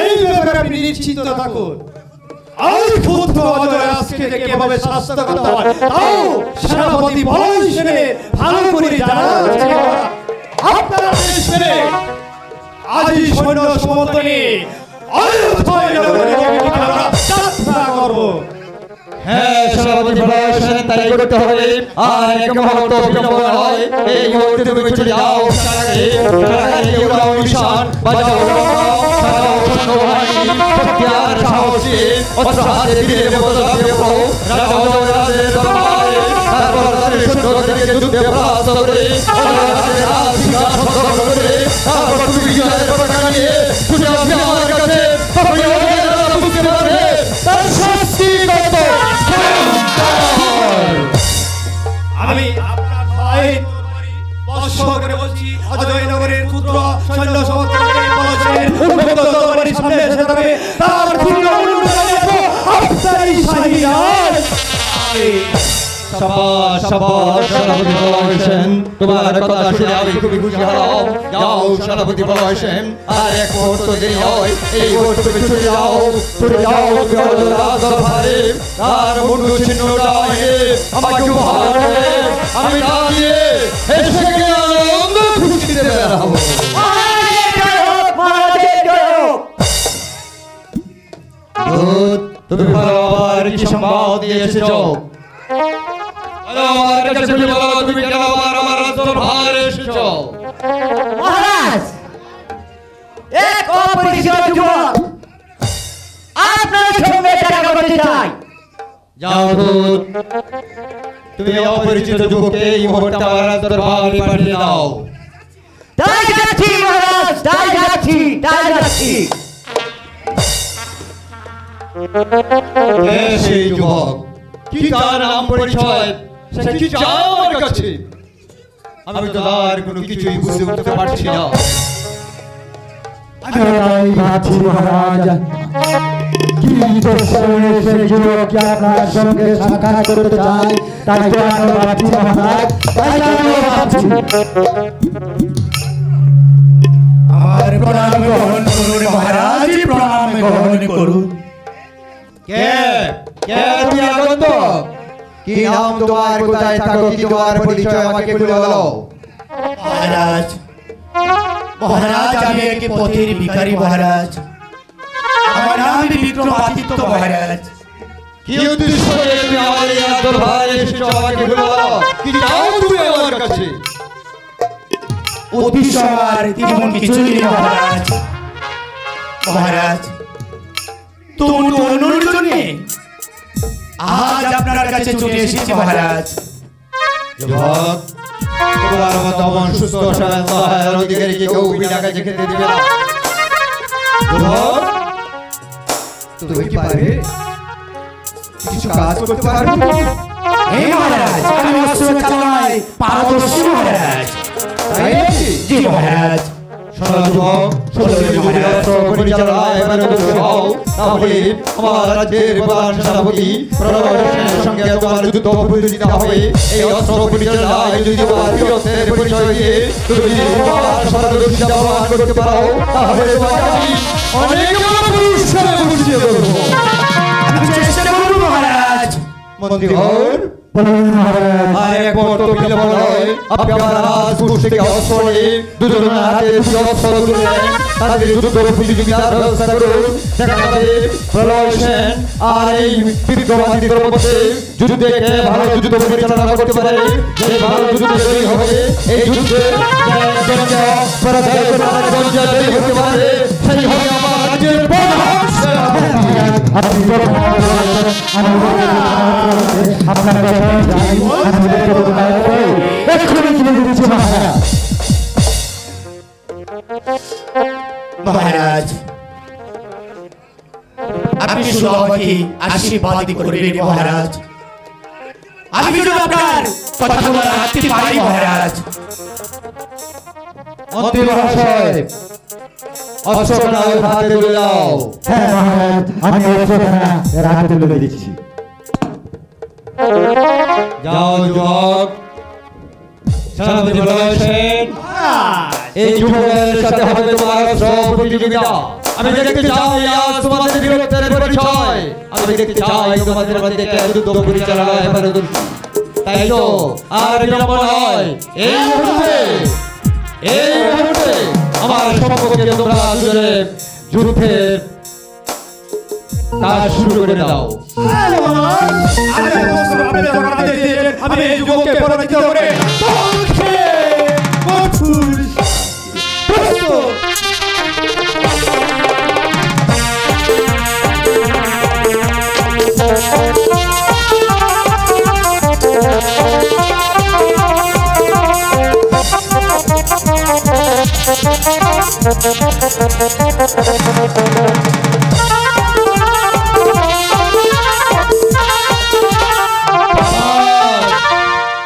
S4: এই ব্যাপারে আপনি নিশ্চিত থাকুন। আমি ক্ষুব্ধ অজয়রাজকে কিভাবে শাস্তি করতে হয় তাও সেনাপতি বলয় সিংহে ভালো করে জানা আছে। আপনারা দেশে আজই সৈন্য সমর্থনে অজয়নগরে আমরা যাত্রা করব।
S6: হ্যাঁ সেনাপতি বলয় সিং, তাই করতে হবে। আর এক মুহূর্ত বিলম্ব নয়, এই মুহূর্তে তুমি চলে যাও। উড়াও নিশান, বাজাও সত্যার সাহসী অস্ত্র হাতে দিয়ে ঝাঁপিয়ে পড়ো রাজা অজয়রাজের দরবারে। তারপর তাদের সৈন্যদেরকে যুদ্ধে পরাস্ত করে অজয়রাজের রাজ সিংহাসন দখল করে তারপর তুমি বিজয়ের পতাকা নিয়ে ছুটে আসবে আমার কাছে। তবে অজয়রাজ বুঝতে পারবে তার শাস্তি কত।
S4: আমি আপনার ভাই স্পষ্ট করে বলছি, অজয়নগরের ক্ষুদ্র সৈন্য সমর্থনকে বলছেন উন্মুক্ত তরবারির সামনে এসে যাবে, তার পূর্ণ আপনারই শাহীরাজ।
S6: শাবাশ শাবাশ সেনাপতি বলয় সেন, তোমার কথা শুনে আমি খুবই খুশি হলাম। যাও সেনাপতি বলয় সেন, আর এক মুহূর্ত দেরি হয়, এই মুহূর্তে তুমি ছুটে যাও, ছুটে যাও তুমি অজয়রাজ দরবারে। তার মুন্ডু ছিন্নটা এনে আমাকে উপহার করে আমি না দিয়ে এসে গিয়ে আনন্দ খুশিতে বেড়াবো। তুমি ভালো আবার কি সম্বাদ দিয়ে এসেছো? আমার কাছে বলো তুমি কেন আবার আমার দরবারে এসেছো?
S7: মহারাজ, এক অপরিচিত যুবক আপনার সঙ্গে দেখা করতে চাই।
S6: যাও দূত, তুমি অপরিচিত যুবককে এই মুহূর্তে আমার দরবারে পাঠিয়ে দাও।
S7: তাই যাচ্ছি মহারাজ, তাই যাচ্ছি, তাই যাচ্ছি।
S6: কে সেই যুবক? কি তার নাম পরিচয়? সে কি চায় আমার কাছে? আমি তো তার কোনো কিছুই বুঝতে উঠতে পারছি না।
S3: আমি ভাবছি মহারাজ, কি দর্শনে সেই যুবককে আপনার সঙ্গে সাক্ষাৎ করতে চাই, তাই তো আমি ভাবছি মহারাজ, তাই তো আমি ভাবছি। আমার প্রণাম গ্রহণ করুন মহারাজ, প্রণাম গ্রহণ করুন।
S6: কে কে তুমি আগন্তক? কি নাম তোমার, কোথায় থাকো, কি তোমার পরিচয় আমাকে খুলে বলো।
S3: মহারাজ, মহারাজ আমি এক পথের ভিখারি মহারাজ, আমার নাম বিক্রমাদিত্য মহারাজ।
S6: কি উদ্দেশ্য নিয়ে তুমি আমার এই দরবারে এসেছো আমাকে খুলে বলো। কি চাও তুমি আমার কাছে?
S3: উদ্দেশ্য আমার তেমন কিছু নেই মহারাজ। মহারাজ, তুমি অনুরোধ জন্যে আজ আপনার কাছে ছুটে এসেছি মহারাজ।
S6: যুবক, তোমার মতো মন সুস্থ শান্ত অধিকারীকে কেউ বিনা কাজে খেতে দিবে না। যুবক, তুমি কি পারবে? কিছু কাজ করতে পারবে?
S3: এই মহারাজ, আমি অস্ত্র চালনায় পারদর্শী মহারাজ।
S6: তাই নাকি?
S3: জি মহারাজ।
S6: শোনো যুবক, পরিচালনায় পারদর্শী হও, তাহলে আমার রাজ্যের প্রধান সেনাপতি প্রণবের সঙ্গে তোমার যুদ্ধ প্রতিযোগিতা হবে। এই অস্ত্র পরিচালনায় যদি তোমার বীরত্বের পরিচয় দিয়ে তুমি তোমার পারদর্শিতা প্রমাণ করতে পারো, তাহলে তোমাকে আমি অনেক বড় পুরস্কারে ভূষিত করব।
S3: আমি চেষ্টা করব মহারাজ।
S6: মন্ত্রীবর, আর এক মুহূর্ত বিলম্ব নয়, আপনি আমার রাজপুর থেকে অস্ত্র নিয়ে দুজনের হাতে দুটো অস্ত্র তুলে তাদের যুদ্ধ প্রতিযোগিতার ব্যবস্থা করুন। দেখা যাবে প্রলয় সেন আর এই বিক্রমাদিত্যের মধ্যে যুদ্ধে কে ভালো যুদ্ধ পরিচালনা করতে পারে, যে ভালো যুদ্ধ জয়ী হবে, এই যুদ্ধে জয়ী হতে পারে, সেই হবে আমার রাজ্যের প্রধান সেনাপতি।
S3: মহারাজ, আপনি শুধু আমাকে আশীর্বাদ করবেন মহারাজ। আমি শুধু আপনার কথাগুলো রাখতে পারি মহারাজ।
S6: মন্ত্রী মহাশয়, অস্ত্রখানা হাতে তুলে দাও।
S3: হ্যাঁ মহারাজ, আমি অস্ত্রখানা হাতে তুলে দিচ্ছি।
S6: যাও যুবক, সেনাপতি প্রলয় সেন, এই যুবকের সাথে হবে তোমার অস্ত্র প্রতিযোগিতা। আমি দেখতে চাই আজ তোমাদের বীরত্বের পরিচয়। আমি দেখতে চাই তোমাদের মধ্যে কে যুদ্ধ পরিচালনায় পারদর্শী। তাই তো আর বিলম্ব নয়, এই মুহূর্তে আমার সম্পর্কে তোমরা দুজনে যুদ্ধের কাজ শুরু করে দাও।
S4: আমি এই যুবককে পরাজিত করে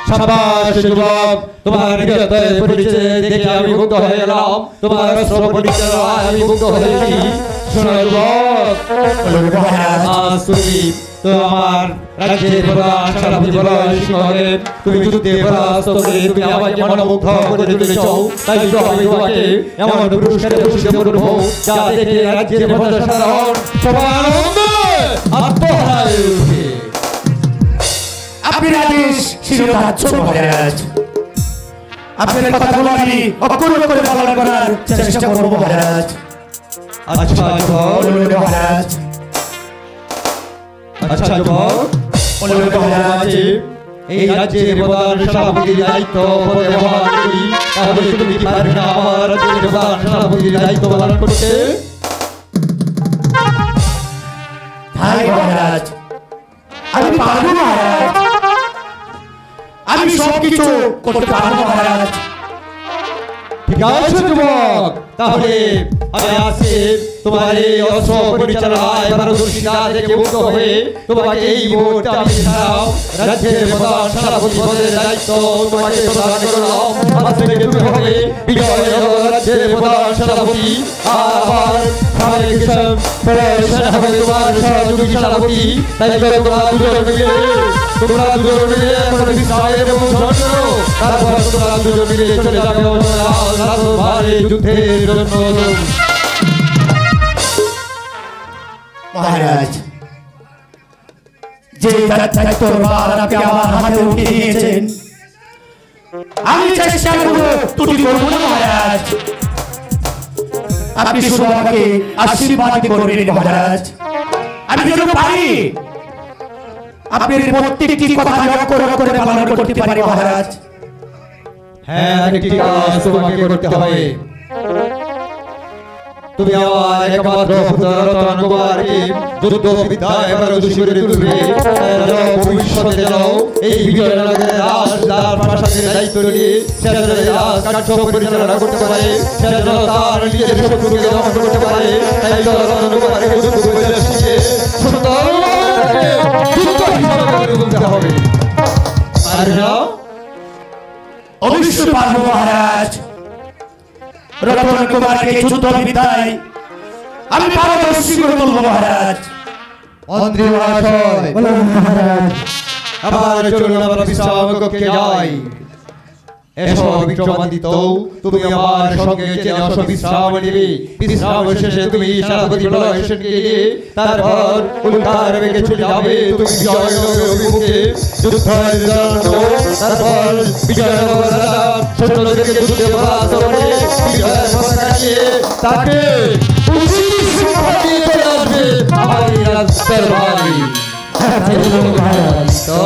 S6: সাবাস যুবক, তোমার হৃদয়ের পরিচয় দেখে আমি মুগ্ধ হয়ে গেলাম, তোমার অস্ত্র পরিচালনায় আমি মুগ্ধ হয়েছি। শোনো যুবক, আজ তুমি তো আমার রাজ্যের প্রধান সেনাপতি প্রলয় সিংহকে তুমি যুদ্ধে পরাস্ত করে তুমি আমাকে মনোমুগ্ধ করে তুলেছ। তাই তো আমি তোমাকে এমন পুরস্কারে ভূষিত করব যা দেখে রাজ্যের প্রধান সাধারণ সবার আনন্দে আত্মহারা হয়ে উঠবে।
S3: আদেশ শিরোধার্য মহারাজ। আপনার কথাগুলো আমি অক্ষরে অক্ষরে পালন করার চেষ্টা করব মহারাজ।
S6: আচ্ছা
S3: বলুন মহারাজ।
S6: আচ্ছা মহারাজ, এই রাজ্যের প্রধান সেনাপতির দায়িত্ব ব্যবহার করি, তাহলে তুমি কি পারবে না আমার রাজ্যের প্রধান সেনাপতির দায়িত্ব পালন করতে?
S3: হাই মহারাজ, আমি পারবো মহারাজ, আমি সবকিছু করতে পারবো মহারাজ।
S6: ঠিক আছে যুবক, তাহলে আমি আসি তোমার এই অস্ত্র পরিচালনায় পারদর্শিতা থেকে মুক্ত হয়ে তোমাকে এই মুহূর্তে আমি ছাড়াও রাজ্যের প্রধান সেনাপতি পদের দায়িত্ব তোমাকে প্রদান করলাম। আজ থেকে তুমি হবে বিজয়নগর রাজ্যের প্রধান সেনাপতি, আর আমার সামরিক সেনাপতি তোমার সহযোগী সেনাপতি। তাই তোমরা দুজন মিলে এখন বিশ্রামের এবং ধৈর্য, তারপর তোমরা দুজন মিলে চলে যাবে ভারী যুদ্ধের জন্য।
S3: মহারাজ, যে দায়িত্ব আপনি আমার হাতে উঠিয়ে দিয়েছেন, আমি চেষ্টা করবো ত্রুটি করবো না মহারাজ। আপনি শুধু আমাকে আশীর্বাদ করবেন মহারাজ, আমি যেন পারি আপনার প্রত্যেকটি কথা অক্ষরে অক্ষরে পালন করতে পারি মহারাজ।
S6: হ্যাঁ, একটি কাজ তোমাকে করতে হবে। তুমি আমার একমাত্র পুত্র রতন কুমারকে যুদ্ধ বিদ্যায় পারদর্শী করে তুলবে, ভবিষ্যতে যেন এই বিজয়নগরের রাজদার প্রাসাদের দায়িত্ব নিয়ে সে যেন রাজকার্য পরিচালনা করতে পারে, সে যেন তার নিজের শত্রুকে দমন করতে পারে। তাই রতন কুমারকে যুদ্ধ শিখে সুন্দর যুদ্ধ হিসাবে তুলতে হবে। পারবে না?
S3: অবশ্যই পারবো মহারাজ। রতন কুমারকে যুদ্ধ বিদ্যায় আমি পারদর্শী করে তুলবো মহারাজ।
S6: মন্ত্রী মহাশয়,
S3: মহারাজ,
S6: আবার চলুন আমরা বিশ্রাম কক্ষে যাই। এসো বিক্রমাদিত্য, তুমি আমার সঙ্গে চলে আসো, বিশ্রাম নেবে। বিশ্রাম শেষে তুমি সেনাপতি প্রলয় সেনকে নিয়ে তারপর উল্টার বেগে ছুটে যাবে তুমি বিজয়নগরের অভিমুখে যুদ্ধের জন্য। তারপর বিজয়নগর রাজা সৈন্যদেরকে যুদ্ধে পরাস্ত করে বিজয়ের পতাকা নিয়ে তাকে উচিত শিক্ষা দিয়ে চলে আসবে আমার এই রাজ্যের বাড়ি। তো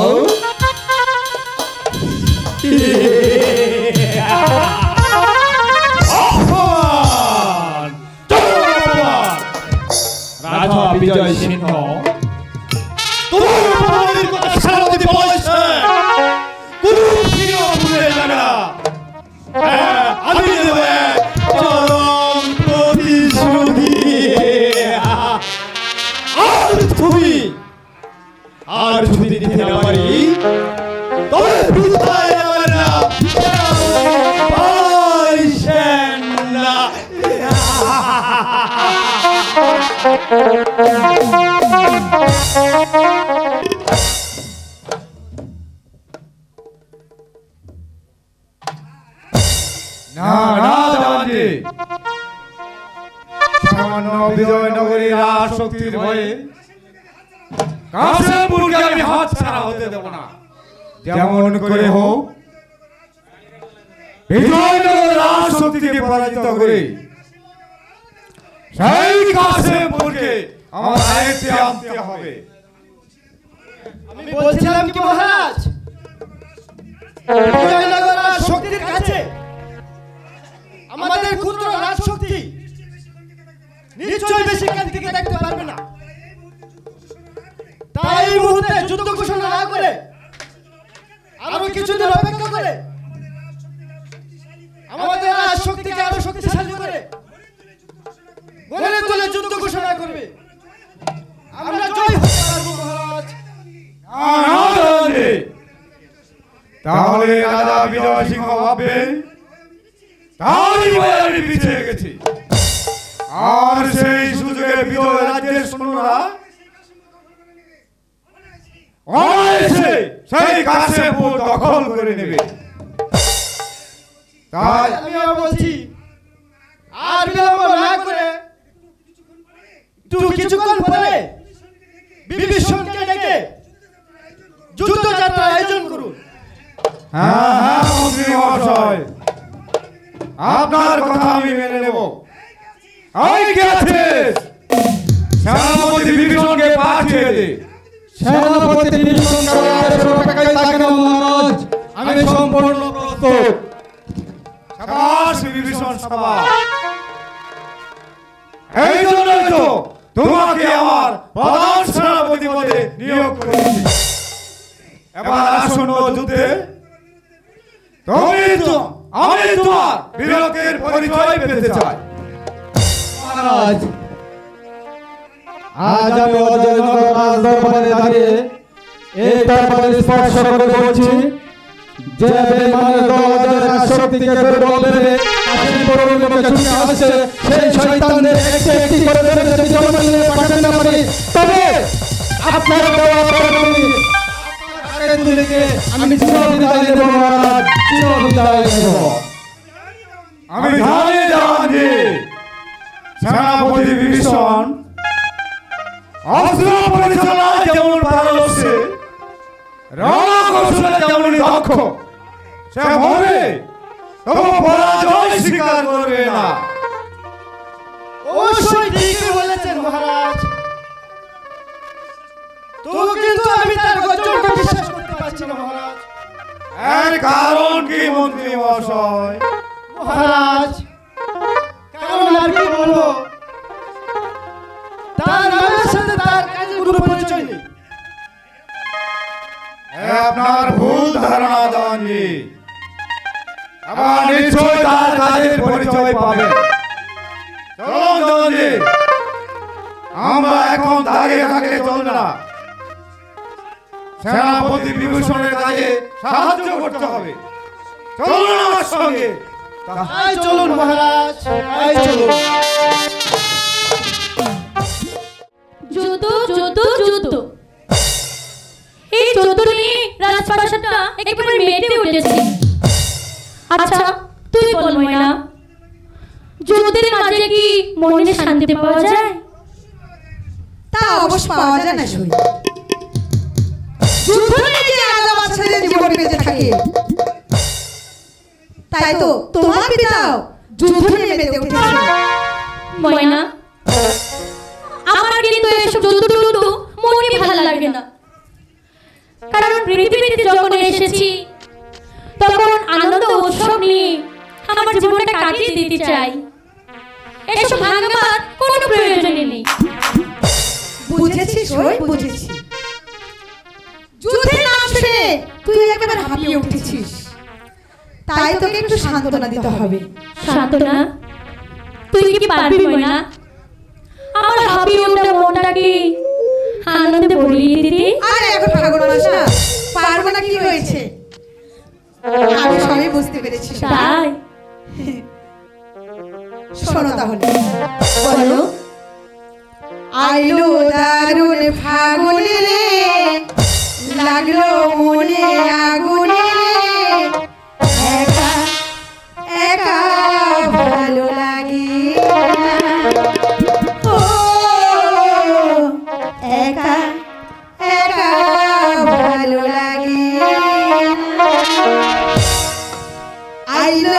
S4: রাজা বিজয় সিংহ, তোমার কথা সেনাপতি বলেছে, কোনো প্রিয় ভুলে যাবে না। আমি দেব চরম প্রতিশ্রুতি। আর যদি দিতে না পারি তবে বৃথায় যাবে না। পাইছেন না?
S8: না না দেওয়ানজি, সামান্য বিজয়নগরী রাজ শক্তির ভয়ে কাশীপুরকে আমি হাত ছাড়া হতে দেব না। যেমন করে হোক বিজয়নগর রাজ শক্তিকে পরাজিত করে সেই কাশীপুরকে আমার আয়ত্তে আনতে হবে।
S4: আমি বলছিলাম কি মহারাজ, বিজয়নগর রাজ শক্তির কাছে আমাদের ক্ষুদ্র রাজ শক্তি নিশ্চয়ই বেশি কাল থেকে দেখতে পারবে না। তাই এই মুহূর্তে যুদ্ধ ঘোষণা না করে আরো কিছুদিন অপেক্ষা করে আমাদের রাজ শক্তিকে আরো শক্তিশালী করে গড়ে তুলে যুদ্ধ ঘোষণা করবে। আমরা জয় হতে পারবো মহারাজ।
S8: তাহলে রাজা বিজয় সিংহ ভাববে তারই ভয়ে আমি পিছিয়ে গেছি, আর সেই সুযোগে বিজয় রাজ্যের সৈন্যরা অনায়াসে সেই কাশীপুর দখল করে নেবে। তাই
S4: আমি বলছি আর বিলম্ব না করে কিছুক্ষণ পরে বিভীষণকে ডেকে যুদ্ধযাত্রার আয়োজন করুন।
S8: হ্যাঁ হ্যাঁ মন্ত্রী মহাশয়, আপনার কথা আমি মেনে নেব। ওই কে আছিস? সেনাপতি বিভীষণকে পাঠিয়ে দে।
S6: সেনাপতি বিভীষণ থাকে না মহারাজ, আমি সম্পূর্ণ প্রস্তুত।
S8: সাবাস বিভীষণ সাবাস। এই জন্যই তো তোমাকে আমার প্রধান সেনাপতি পদে নিয়োগ করেছি। এবার আসন্ন যুদ্ধে আমি তোমার বীরত্বের পরিচয় পেতে চাই।
S6: মহারাজ, আজ আমি অজয়নগর রাজদরবারে দাঁড়িয়ে এই দরবারে স্পর্শ করে বলছি যে বেঈমানের দল অজয়ের শক্তিকে দুর্বল ভেবে কাশীর পৌরলোকে ছুটে আসছে, সেই শয়তানদের একটি একটি করে ধরে যদি জনগণে পাঠাতে না পারি, তবে আপনার দেওয়া পরমাণু আমি চিরবিদায় দেব মহারাজ, চিরবিদায় দেব।
S8: আমি জানি জানি সেনাপতি বিভীষণ অস্ত্র পরিচালনায় যেমন পারদর্শী, রণকৌশলে যেমন দক্ষ, সে মরে তবু পরাজয় স্বীকার করবে না।
S4: অবশ্যই ঠিকই বলেছেন মহারাজ। তো কিন্তু আমি তার গর্জনকে বিশ্বাস করতে পারছি না মহারাজ।
S8: এর কারণ কি মন্ত্রী মহাশয়?
S4: মহারাজ, কারণ আর কি বলবো, তার নামের সাথে তার কাজের কোনো পরিচয় নেই।
S8: আপনার ভুল ধারণা জানি, আবার নিশ্চয় তার কাজের পরিচয় পাবেন। চলুন জানি, আমরা এখন দাঁড়িয়ে থাকলে চলবে না। সেনাপতি বিভীষণের কাজে সাহায্য করতে হবে। চলুন আমার সঙ্গে।
S4: তাই চলুন মহারাজ, তাই চলুন।
S1: যুদ্ধ যুদ্ধ যুদ্ধ, এই যুদ্ধ নিয়ে রাজপ্রাসাদটা একেবারে মেতে উঠেছে। আচ্ছা তুই বল ময়না, যুদ্ধের মাঝে কি মনে শান্তি পাওয়া যায়?
S9: তা অবশ্য পাওয়া যায় না সই। যুদ্ধ নিয়ে যে রাজা বাদশাদের জীবন বেঁচে থাকে, তাই তো তোমার পিতাও যুদ্ধ নিয়ে মেতে উঠেছে।
S1: ময়না, আমার কিন্তু এসব যুদ্ধ টুদ্ধ মনে ভালো লাগে না, কারণ পৃথিবীতে যখন এসেছি তখন আনন্দ উৎসব নিয়ে আমার জীবনটা কাটিয়ে দিতে চাই। এসব ভাঙবার কোনো প্রয়োজনই নেই।
S9: বুঝেছি সই, বুঝেছি। যুদ্ধের নাম শুনে তুই একেবারে হাঁপিয়ে উঠেছিস, তাই তোকে একটু সান্ত্বনা দিতে হবে।
S1: সান্ত্বনা? তুই কি পারবি ময়না আমার হাঁপিয়ে ওঠা মনটাকে আনন্দে ভরিয়ে দিতে?
S9: আরে এখন ফাগুন মাস না, পারবো না কি হয়েছে, আমি সবই বুঝতে পেরেছি।
S1: তাই
S9: শোনো তাহলে, বলো। আইলো দারুণ ফাগুন রে, লাগলো মনে আগুন রে, একা একা ভালো লাগে ও, একা একা ভালো লাগে। আইলো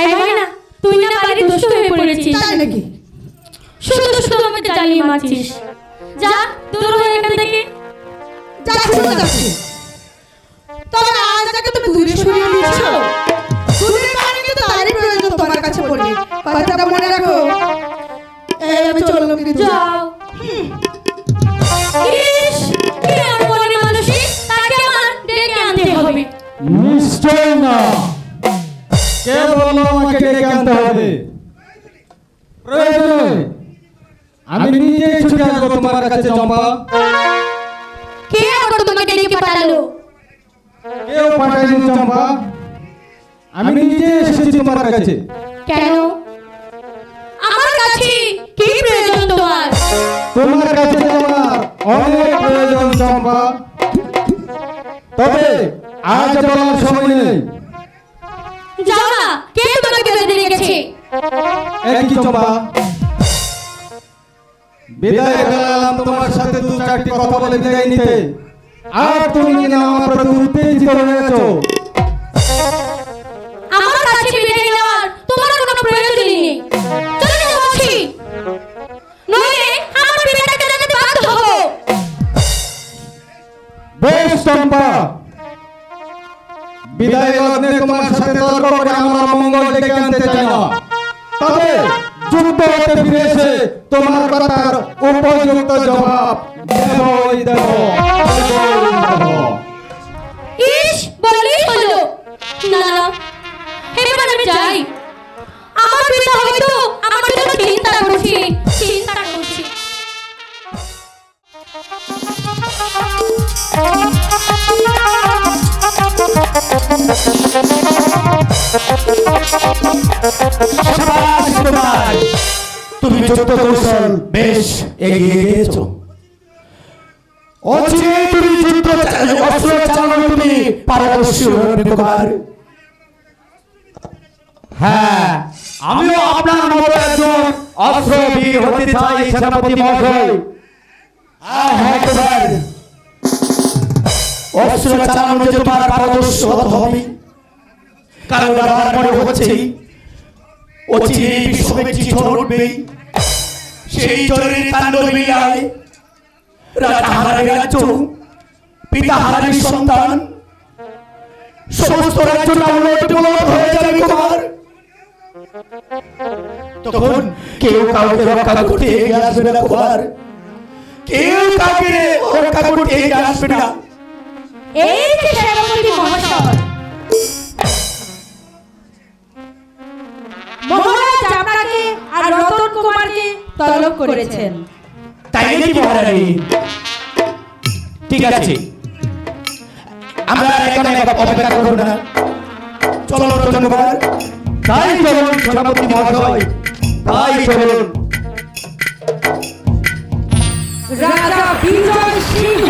S1: এই ময়না, তুই না বাড়ির দুষ্ট হয়ে পড়েছিস।
S9: তাই নাকি?
S1: শুধু শুধু আমাকে জ্বালিয়ে মারছিস। যা দূর হয়ে এখান থেকে।
S9: যাচ্ছি তো যাচ্ছি। তবে আজ তাকে তুমি দূরে সরিয়ে দিচ্ছ। দুদিন মানে কিন্তু তারই প্রয়োজন তোমার কাছে পড়বে। কথাটা মনে রাখো। এই আমি চললাম কিন্তু।
S1: যাও। ইস, কি আর মনে মানুষই, তাকে আমার ডেকে আনতে হবে।
S8: নিশ্চয় না। কে বললো আমাকে ডেকে আনতে হবে? প্রয়োজনে আমি নিজেই ছুটে আসবো তোমার কাছে চম্পা।
S1: কে আবার তোমাকে ডেকে পাঠালো?
S8: কেউ পাঠায়নি চম্পা, আমি নিজে এসেছি তোমার কাছে।
S1: কেন? আমার কাছে কি প্রয়োজন তোমার?
S8: তোমার কাছে আমার অনেক প্রয়োজন চম্পা, তবে আজ বলার সময় নেই।
S1: যাও না, কে তোমাকে বেঁধে রেখেছে?
S8: একই চম্পা, বিদায় গেলাম তোমার সাথে দু চারটি কথা বলে বিদায় নিতে, আর তুমি কিনা আমার প্রতি উত্তেজিত হয়েছো।
S1: আমার কাছে বিদায় নেওয়ার তোমার কোনো প্রয়োজন নেই। চলে যাও বলছি, নইলে আমার বিদায়টাকে জানাতে বাধ্য হবো।
S8: বেশ চম্পা, বিদায় লগ্নে তোমার সাথে তর্ক করে আমার মঙ্গল ডেকে আনতে চাই না, তবে যুদ্ধ হতে ফিরে এসে তোমার কথার উপযুক্ত জবাব দেবই দেব।
S1: ইস, বলেই হলো। না না, এবার আমি যাই। আমার পিতা হয়তো আমার জন্য চিন্তা করছে।
S3: শাবাশ কুমার, তুমি যুদ্ধ কৌশল বেশ এগিয়ে গিয়েছো। অচিরে তুমি যুদ্ধ অস্ত্র চালানো তুমি পারদর্শী হবে কুমার।
S6: হ্যাঁ, আমিও আপনার মতো একজন অস্ত্রবীর হতে চাই সেনাপতি মহাশয়।
S3: হ্যাঁ কুমার, অস্ত্র চালানো যে তোমার পারদর্শী হতে হবে, কারণ আমার মনে হচ্ছে অচিরে বিশ্ববে একটি ঝড় উঠবে। সেই ঝড়ের তাণ্ডব মিলায় রাজা হারাবে রাজ্য, পিতা হারাবে সন্তান, সমস্ত রাজ্যটা উলট পালট হয়ে যাবে কুমার। তখন কেউ কাউকে রক্ষা করতে এগিয়ে আসবে না কুমার, কেউ কাউকে রক্ষা করতে এগিয়ে আসবে না।
S1: এই যে সেনাপতি মহাশয়, মহারাজ আপনাকে আর রতন কুমারকে তলব করেছেন।
S3: তাই নাকি মহারানী? ঠিক আছে, আমরা এখানে অপেক্ষা করব না, চলো রতন কুমার।
S6: তাই চলুন সেনাপতি মহাশয়, তাই চলুন।
S9: রাজা বিজয় সিংহ,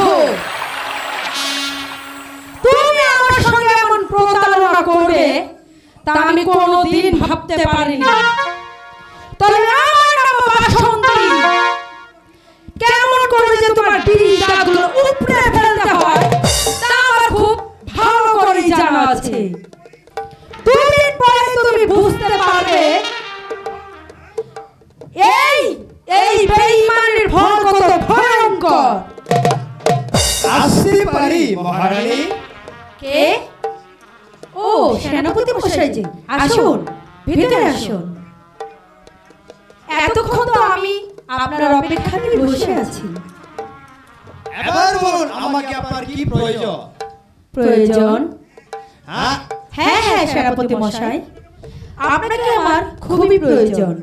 S9: তুমি আমার সঙ্গে এমন প্রতারণা করবে তা আমি কোনোদিন ভাবতে পারিনি। তবে আমার নাম বাসন্তী, কেমন করে যে তোমার বিড়ি দাঁতগুলো উপড়ে ফেলতে হয় তা আমার খুব ভালো করে জানা আছে। দুদিন পরে তুমি বুঝতে পারবে এই বেঈমানের ফল কত ভয়ঙ্কর।
S4: আসতে পারি মহারানী?
S9: কে? ও সেনাপতি মশাই জি, আসুন, ভিতরে আসুন। এতক্ষণ তো আমি আপনার অপেক্ষাতেই বসে আছি।
S4: এবার বলুন আমাকে আপনার কি প্রয়োজন?
S9: প্রয়োজন?
S4: হ্যাঁ
S9: হ্যাঁ হ্যাঁ সেনাপতি মশাই, আপনাকে আমার খুবই প্রয়োজন।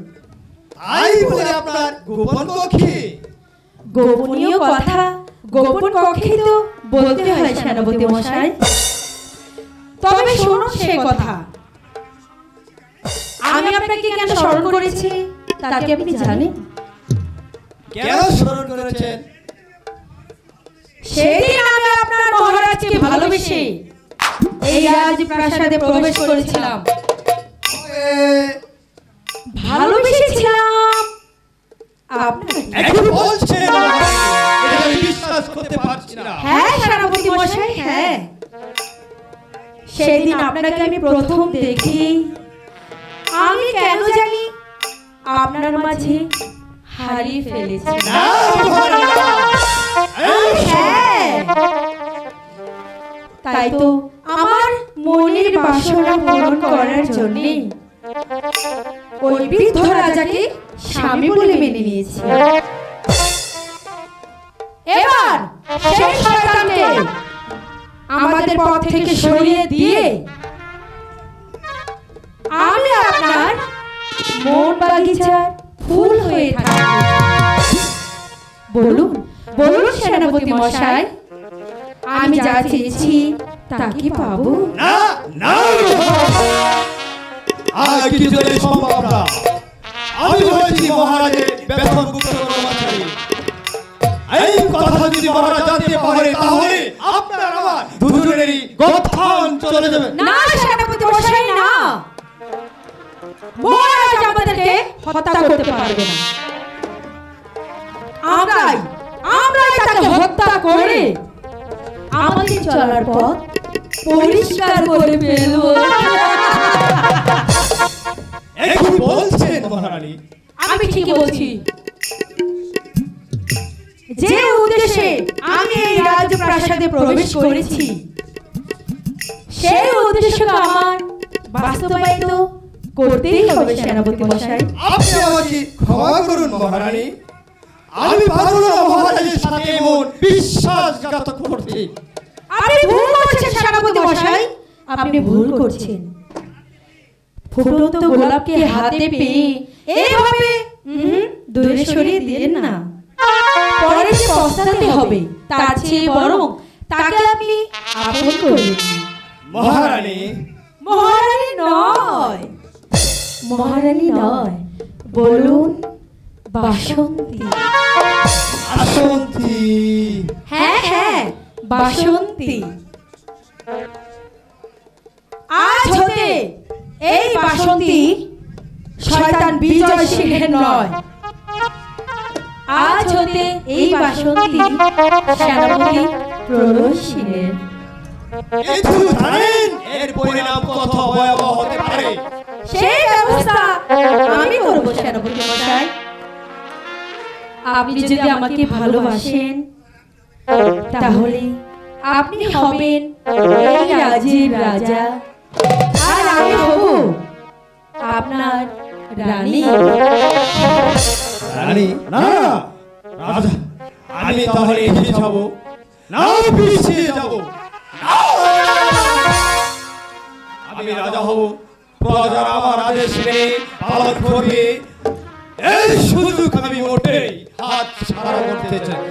S4: তাই বলে আপনার গোপন কক্ষে?
S9: গোপনীয় কথা গোপন কক্ষেই তো বলতে হয় সেনাপতি মশাই। তবে শুনুন সে কথা, আমি আপনাকে কেন স্মরণ করেছি তা কি আপনি জানেন?
S4: কেন স্মরণ করেছেন?
S9: সেদিন আমি আপনার মহারাজকে ভালোবেসে এই রাজপ্রাসাদে প্রবেশ করেছিলাম। ভালোবেসেছিলাম আপনাকে।
S4: এখন বলছেন এটা আমি বিশ্বাস করতে পারছি না।
S9: হ্যাঁ সেনাপতি মশাই, হ্যাঁ সেই দিন আপনাকে আমি প্রথম দেখি আমি কেন জানি আপনার মাঝে হারিয়ে ফেলেছি। হ্যাঁ, তাই তো আমার মনের বাসনা পূরণ করার জন্য ওই বৃদ্ধ রাজাকে স্বামী বলে মেনে নিয়েছি। এবার সেই শয়তানকে আমাদের পথ থেকে সরিয়ে দিয়ে আমি আপনার মন বাগিচার ফুল হয়ে থাকি। বলুন বলুন সেনাপতি মশাই, আমি যা চেয়েছি তা কি পাবো?
S4: না না, আর কিছুতেই সম্ভব না। আমি হয়েছি মহারাজের বেতনভুক্ত কর্মচারী। এই কথা যদি মহারাজ জানতে পারে তাহলে আপনার আমার দুজনেরই গর্থান চলে যাবে।
S9: না সেনাপতি মশাই, না, মহারাজ আমাদেরকে হত্যা করতে পারবে না। আমরাই তাকে হত্যা করে আমাদের চলার পথ পরিষ্কার করে ফেলব।
S4: এখন বলছেন মহারানী?
S9: আমি ঠিকই বলছি। যে উদ্দেশ্যে আমি এই রাজপ্রাসাদে প্রবেশ করেছি সেই উদ্দেশ্যকে আমার বাস্তবায়িত করতেই হবে সেনাপতি মশাই।
S4: আপনি আমাকে ক্ষমা করুন মহারানী, আমি পারব না মহারাজের সাথে এমন বিশ্বাসঘাত করতে।
S9: আপনি ভুল করছেন সেনাপতি মশাই, আপনি ভুল করছেন। ফুটন্ত গোলাপকে হাতে পেয়ে এইভাবে দূরে সরিয়ে দিলেন না, পরে যে পস্তাতে হবে তার চেয়ে বরং তাকে আপনি আপন করলেন।
S4: মহারানী
S9: মহারানী নয়, মহারানী নয়, বলুন বাসন্তী।
S4: বাসন্তী?
S9: হ্যাঁ হ্যাঁ, বাসন্তী। আজ হতে এই বাসন্তী শয়তান বিজয় সিংহের নয়, আজ হতে এই বাসন্তী সেনাপতি প্রণয় সিংহের।
S4: কিন্তু জানেন এর পরিণাম কত ভয়াবহ হতে পারে?
S9: সেই ব্যবস্থা আমি করব সেনাপতি মশাই। আপনি যদি আমাকে ভালোবাসেন তাহলে আপনি হবেন এই রাজ্যের রাজা আর আমি হব আপনার রানী।
S4: রানী? না না রাজা, আমি তাহলে এগিয়ে যাব না পিছিয়ে যাব? আমি রাজা হব, প্রজারা আমার আদেশ মেনে পালন করবে, এই সুযোগ আমি মোটেই হাত ছাড়া করতে চাই।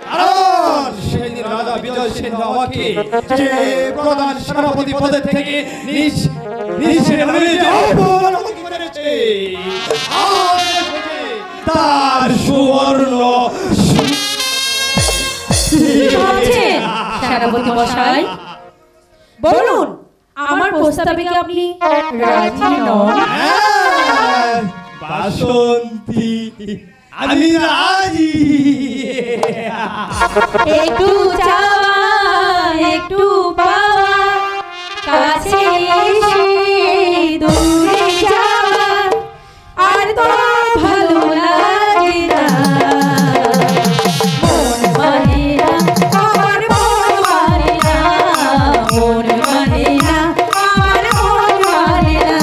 S4: কারণ সেদিন রাজা বিজয় সিংহ আমাকে যে প্রধান সেনাপতি পদের থেকে নিচে নামিয়ে অপমান করেছে, আজ তার সুবর্ণ
S9: সেনাপতি মশাই বলুন, আমার প্রস্তাবে কি আপনি রাজি নন?
S4: বাসন্তী, আমি রাজি।
S9: একটু যাওয়া একটু পাওয়া, কাছে এসে দূরে যাওয়া আর তো ভালো লাগে না। মন মানে না আমার, মন মানে না, মন মানে না আমার, মন মানে না।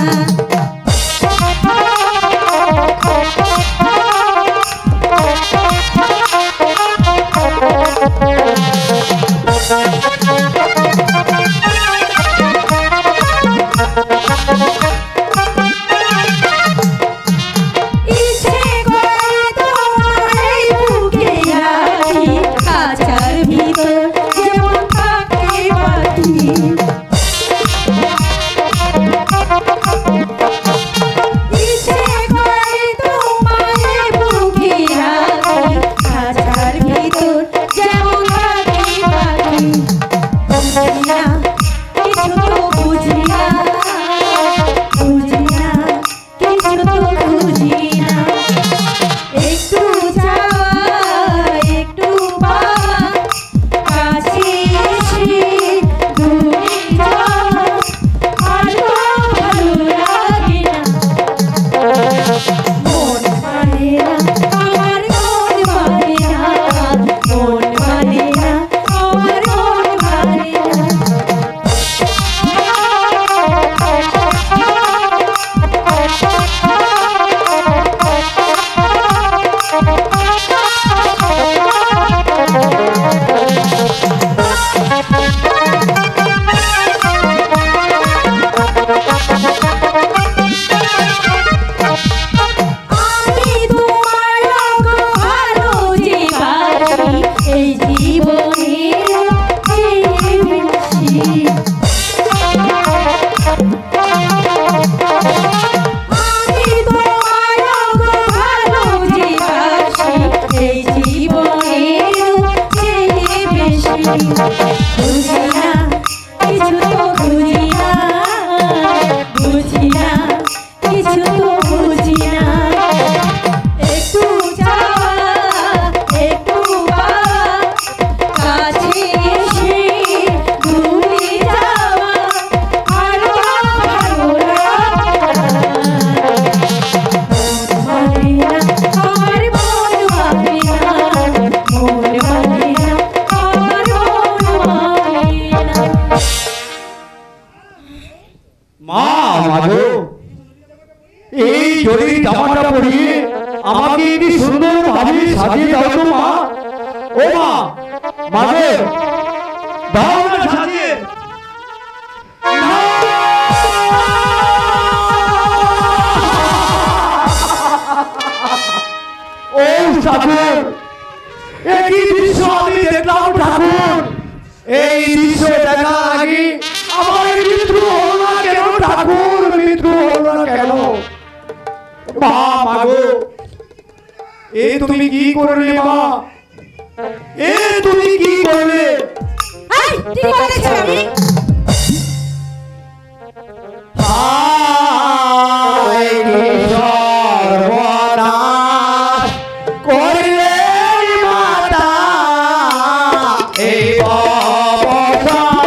S3: মা মাগো, এই জরির জামাটা পরিয়ে আমাকে কি সুন্দর ভাবে সাজিয়ে দাও তো মা। ও মা, মাগো দাও না সাজিয়ে। ও ঠাকুর, একই দৃশ্য আমি দেখলাম ঠাকুর। এই দৃশ্য দেখার আগে আমার মৃত্যু হলো না কেন ঠাকুর, মৃত্যু হলো না কেন? মা মাগো, এ তুমি কি করলে মা? এ তুমি কি করলে?
S9: এই কি করেছি আমি?
S3: হায় রে সর্বনাশ করলে মাতা, এই অবসারে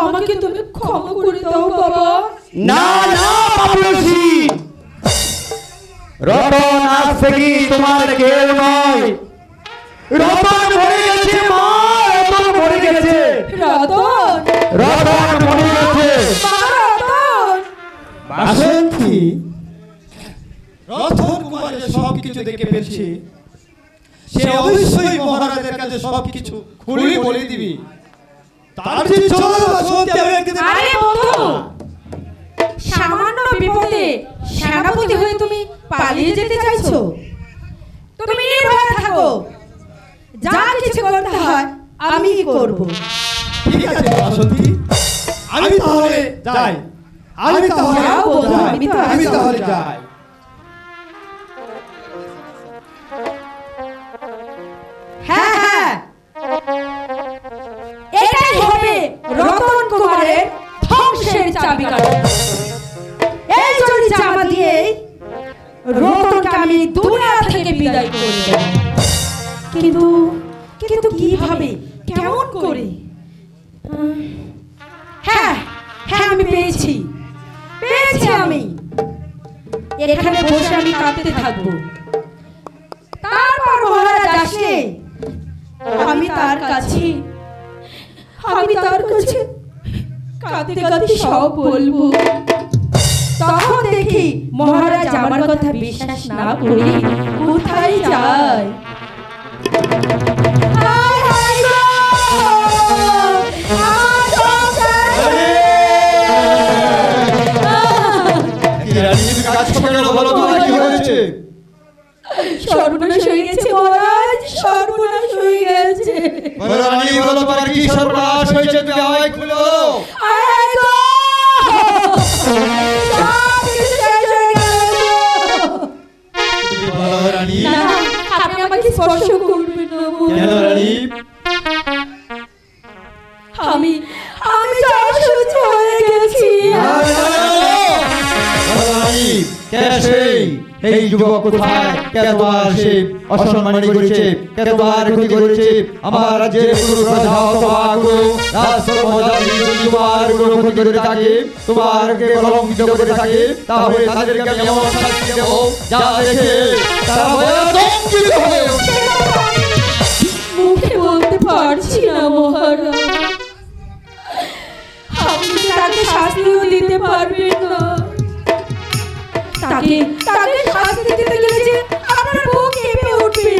S9: আমাকে তুমি ক্ষমা করে দাও বাবা।
S3: না না বাবুজি, রতন আজ থেকে তোমার কেউ নয়। রতন মরে গেছে মা, রতন মরে গেছে।
S9: রতন
S3: রতন মরে গেছে।
S9: রতন
S4: বাসন্তী, রতন কুমারের সব কিছু দেখে ফেলছি, সে অবশ্যই মহারাজের কাছে সব কিছু খুলে বলে দিবি। তার যে চলো বাসন্তী, আমি একদিন
S9: আরে বন্ধু, সামান্য বিপদে সেনাপতি হয়ে তুমি পালিয়ে যেতে চাইছো? তুমি নির্ভয় থাকো, যা কিছু করতে হয় আমি করব।
S4: ঠিক আছে বাসন্তী, আমি তাহলে যাই। আমি তাহলে
S9: যাও বন্ধু,
S4: আমি তাহলে যাই।
S9: হ্যাঁ হ্যাঁ, এটাই হবে রতন কুমারের ধ্বংসের চাবিকাঠি। এই জন্য জামা দিয়ে রতনকে আমি দুনিয়া থেকে বিদায় করে দেব। কিন্তু কিন্তু কিভাবে, কেমন করে? হ্যাঁ হ্যাঁ, আমি পেয়েছি আমি। এখানে বসে আমি কাঁদতে থাকবো, তারপর মহারাজ আসলে আমি তার কাছে কাঁদতে কাঁদতে সব বলবো। তখন দেখি মহারাজ আমার কথা বিশ্বাস না করে কোথায় যায়। হায় হায় গো, আমার সংসার। সর্বনাশ হয়ে গেছে মহারাজ, সর্বনাশ হয়ে গেছে।
S6: সর্বনাশ হয়েছে, তুমি আওয়াজ খুলো।
S9: আয় গো, সব কিছু শেষ হয়ে গেল। না, আপনি আমাকে স্পর্শ করবেন না
S6: কেন রানী?
S9: আমি অসুস্থ হয়ে গেছি।
S6: এই যুবক কোথায়? কে তোমার সে অসম্মানী করেছে? কে তোমার ক্ষতি করেছে? আমার রাজ্যের গুরু প্রজা অথবা গুরু রাষ্ট্রপ্রজাতি যদি তোমার গুরু ক্ষতি করে থাকে, তোমারকে কলঙ্কিত করে থাকে, তাহলে তাদেরকে আমি এমন শাস্তি দেব যা দেখে তারা ভয়ে আতঙ্কিত হয়ে উঠবে।
S9: মুখে বলতে পারছি না মহারাজ, আপনি তাকে শাস্তিও দিতে পারবেন না। তাকে শাস্তি দিতে গেলে যে আপনার বুক কেঁপে উঠবে।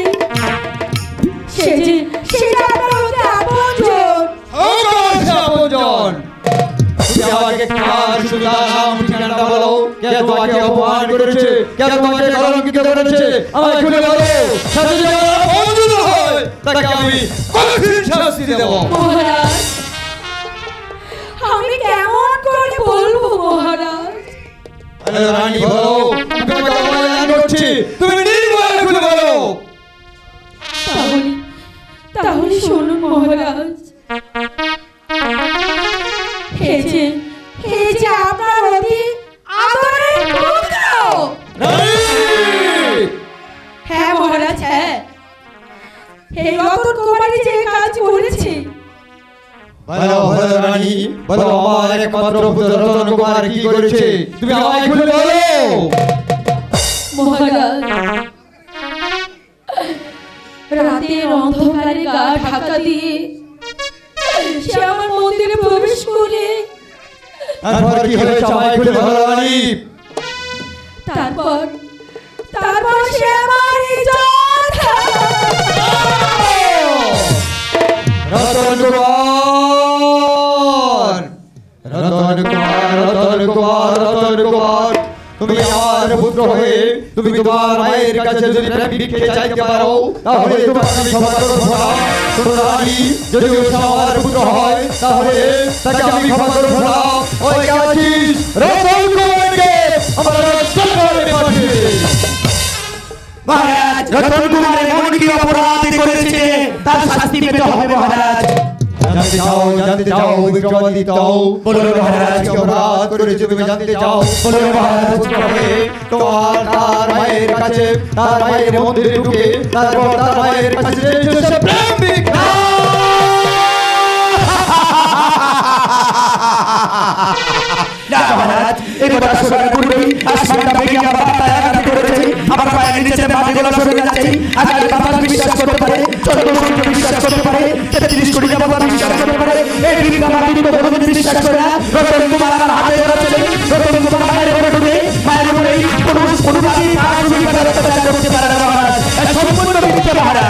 S9: সে যে আপনার হতে আপনজন।
S6: আপনজন, তুমি আমাকে কার সুদা নাম ঠিকানাটা বলো। কে তোমাকে অপমান করেছে? কে তোমাকে কলঙ্কিত করেছে? আমায় খুলে বলো। সাথে যদি আমার আপনজন হয়, তাকে আমি কঠিন শাস্তি দেব।
S9: মহারাজ, আমি কেমন করে বলবো মহারাজ?
S6: রানী বলো, আমি তোমাকে অপমান করছি, তুমি নির্ভয়ে খুলে বলো।
S9: তাহলে শুনুন মহারাজ, হে যে আপনার অতি আদরের পুত্র। হ্যাঁ মহারাজ, হ্যাঁ, এই রতন কুমারী যে কাজ করেছে।
S6: বলো রানী, বলো আমার একমাত্র পুত্র রতন কুমার কি করেছে? তুমি আমায় খুলে বলো।
S9: মহারাজ, রাতের অন্ধকারে গা ঢাকা দিয়ে সে আমার মন্দিরে প্রবেশ করে,
S6: তারপর কি হয়েছে আমায় খুলে বলো রানী।
S9: তারপর সে আমার ইজ্জত
S6: রতন কুমার, তুমি আমার পুত্র হয়ে তুমি তোমার মায়ের কাছে যদি প্রেম ভিক্ষে চাইতে পারো, তাহলে তোমাকে আমি ক্ষমা করব না। রানী, যদি ও আমার পুত্র হয়, তাহলে তাকে আমি ক্ষমা করব না। ওই আছিস রতন কুমারকে আমার রাজদরবারে পাঠিয়ে দে।
S3: মহারাজ, রতন কুমার এমন কি অপরাধ করেছে তার শাস্তি পেতে হবে মহারাজ।
S6: জানতে চাও বিক্রমাদিত্য, বলো মহারাজ কি অপরাধ করেছে তুমি জানতে চাও? বলো মহারাজ, তোমার তার মায়ের কাছে, তার মায়ের মন্দিরে ঢুকে, তারপর তার মায়ের কাছে সে প্রেম ভিক্ষা।
S3: না মহারাজ, এই কথা শোনার পূর্বেই আসমানটা ভেঙে আমার মাথায় আঘাত করেছে। আমার পায়ের নিচে মাটি গলা সরে যাচ্ছে। আকাশে বাতাস বিশ্বাস করতে পারে, চন্দ্র সূর্য বিশ্বাস করতে পারে, 33 কোটি দেবতা বিশ্বাস করতে পারে। এই দিন আমার দিন তো কোনো বিশ্বাস করে না। রতন কুমার আমার হাতে ধরা ছেলে, রতন কুমার মায়ের ঘরে ঢুকে মায়ের ঘরেই কোনো বাড়ি তার করতে পারে না মহারাজ। সম্পূর্ণ মিথ্যা মহারাজ।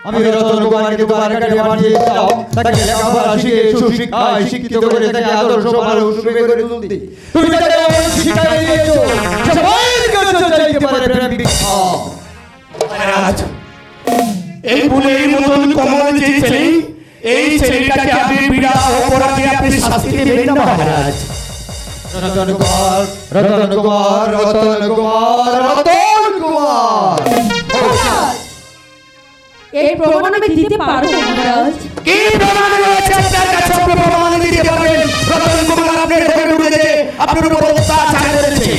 S6: আমি রতন কুমারকে তোমার কাছে পাঠিয়ে দাও, তাকে লেখাপড়া শিখে সুশিক্ষায় শিক্ষিত করে তাকে আদর্শ মানুষ রূপে গড়ে তুলতে। তুমি তাকে এমন শিক্ষা দিয়েছো সে মায়ের কাছে চাইতে পারে প্রেম ভিক্ষা।
S3: মহারাজ, এই ফুলের মতন কমল যে ছেলে, এই ছেলেটাকে আপনি বিনা অপরাধে আপনি শাস্তি দেবেন না মহারাজ।
S6: রতন কুমার, রতন কুমার, রতন কুমার, রতন কুমার।
S9: এই প্রমাণ আমি দিতে পারবো মহারাজ।
S3: কি প্রমাণ রয়েছে আপনার কাছে? আপনি প্রমাণ দিতে পারবেন? রতন কুমার আপনার ঘরে ঢুকে আপনার উপর অত্যাচার করেছে।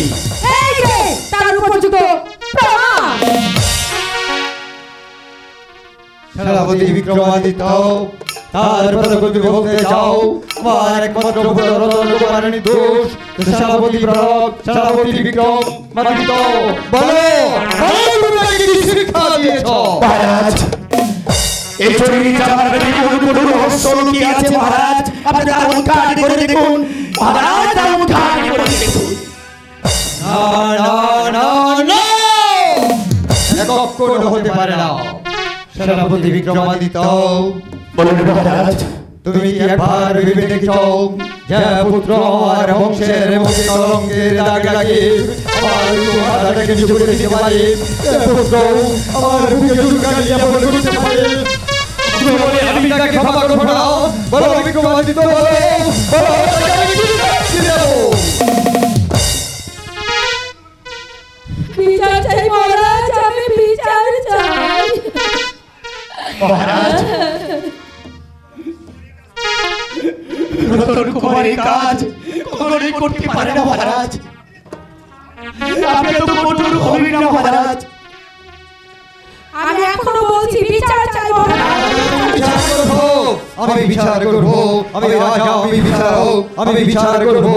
S9: এই যে তার উপযুক্ত প্রমাণ।
S6: সেনাপতি বিক্রমাদিত্য, তারপর তুমি বলতে চাও আমার একমাত্র পুত্র রতন কুমার নির্দোষ? সেনাপতি প্রণব, সেনাপতি বিক্রমাদিত্য, বলো তুমি কি শিক্ষা দিয়েছ?
S3: মহারাজ, এই চুরি জামার ভিতরে কোন রহস্য লুকিয়ে আছে মহারাজ। আপনি তার উদ্ঘাটন করে দেখুন মহারাজ, তার উদ্ঘাটন করে দেখুন।
S6: না না না না, কখনো হতে পারে না। সেনাপতি বিক্রমাদিত্য,
S3: বলুন মহারাজ,
S6: তুমি কি একবার ভেবে দেখছো যে পুত্র আর বংশের মুখে কলঙ্কের দাগ লাগিয়ে আমার মাথাটাকে নিচু করে দিতে পারে? পুত্র আমার বুকে চুলকানি যেমন করতে পারে, বলে আমি তাকে ক্ষমা করবো না। বলো বিক্রমাদিত্য, বলো তাকে আমি কি শাস্তি দেব?
S9: বিচার চাই মহারাজ, আমি বিচার চাই
S3: মহারাজ। রতন কুমার এই কাজ কখনোই করতে পারে না মহারাজ। আপনি তো কঠোর হবেন না মহারাজ।
S9: আমি এখনো বলছি বিচার চাই মহারাজ।
S6: বিচার করব, আমি বিচার করব, আমি রাজা, আমি বিচারক, আমি বিচার করব।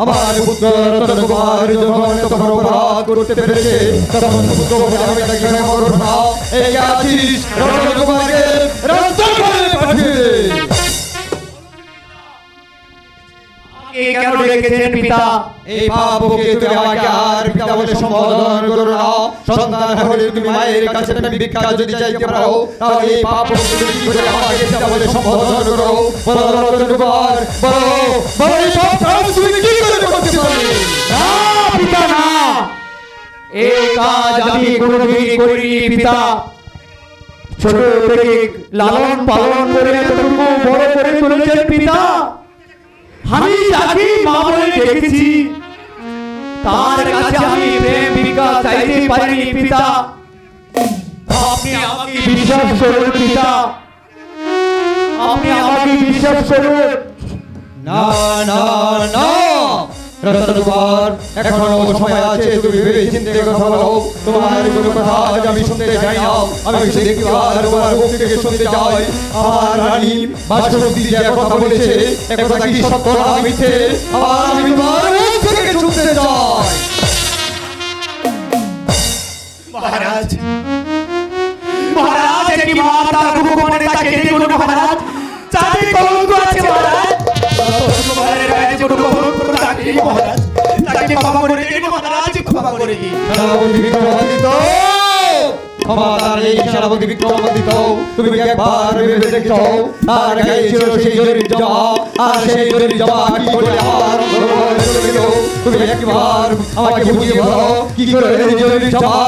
S6: আমার পুত্র রতন কুমার যখন তখন অপরাধ করতে পেরেছে, তখন পুত্র বলে আমি তাকে ক্ষমা করব না। এই আছিস রতন কুমারকে রতন করে পাঠিয়ে দে।
S3: এই কেন রেখেছেন পিতা?
S6: এই পাপকে তুমি আমাকে আর পিতা বলে সম্বোধন করো না। সন্তান হলে তুমি মায়ের কাছে তুমি ভিক্ষা যদি চাইতে পারো, তাহলে এই পাপকে তুমি কি করে আমাকে পিতা বলে সম্বোধন করো? বলো রতন কুমার, বলো বলো এই সব কাজ তুমি কি করে করতে পারো?
S3: না পিতা না, এই কাজ আমি কোনোদিন করিনি পিতা। ছোট থেকে লালন পালন করে এতটুকু বড় করে তুলেছেন পিতা। আমি যাকে মা বলে ডেকেছি তার কাছে আমি প্রেম ভিক্ষা চাইতে পারিনি পিতা। আপনি আমাকে বিশ্বাস করুন পিতা, আপনি আমাকে বিশ্বাস করুন।
S6: না না না রতন কুমার, এখনো সময় আছে, তুমি ভেবে চিন্তে কথা বলো। তোমার কোনো কথা আজ আমি শুনতে চাই না, আমি শুধু একবার তোমার মুখ থেকে শুনতে চাই। আমার রানী বাসন্তী যে কথা বলেছে, একথা কি সত্য না মিথ্যে? আমি তোমার মুখ থেকে শুনতে চাই।
S3: মহারাজ, মহারাজ, একটি মা তার ভগবানের তাকে ডেকে বলল মহারাজ, চাঁদে কলঙ্ক আছে মহারাজ। তোমাদের গায়ে ছোট কলঙ্ক থাকে মহারাজ, তাকে ক্ষমা করে দিন মহারাজ, ক্ষমা করে দিন।
S6: সেনাপতি বিক্রমাদিত্য, ক্ষমতার এই সেনাপতি বিক্রমাদিত্য, তুমি একবার ভেবে দেখছো আর গায়ে ছিল সেই জরির জামা, আর সেই জরির জামা কি করে আমার অন্তরে চলে গেল? তুমি একবার আমাকে বুঝিয়ে বলো কি করে এই জরির জামা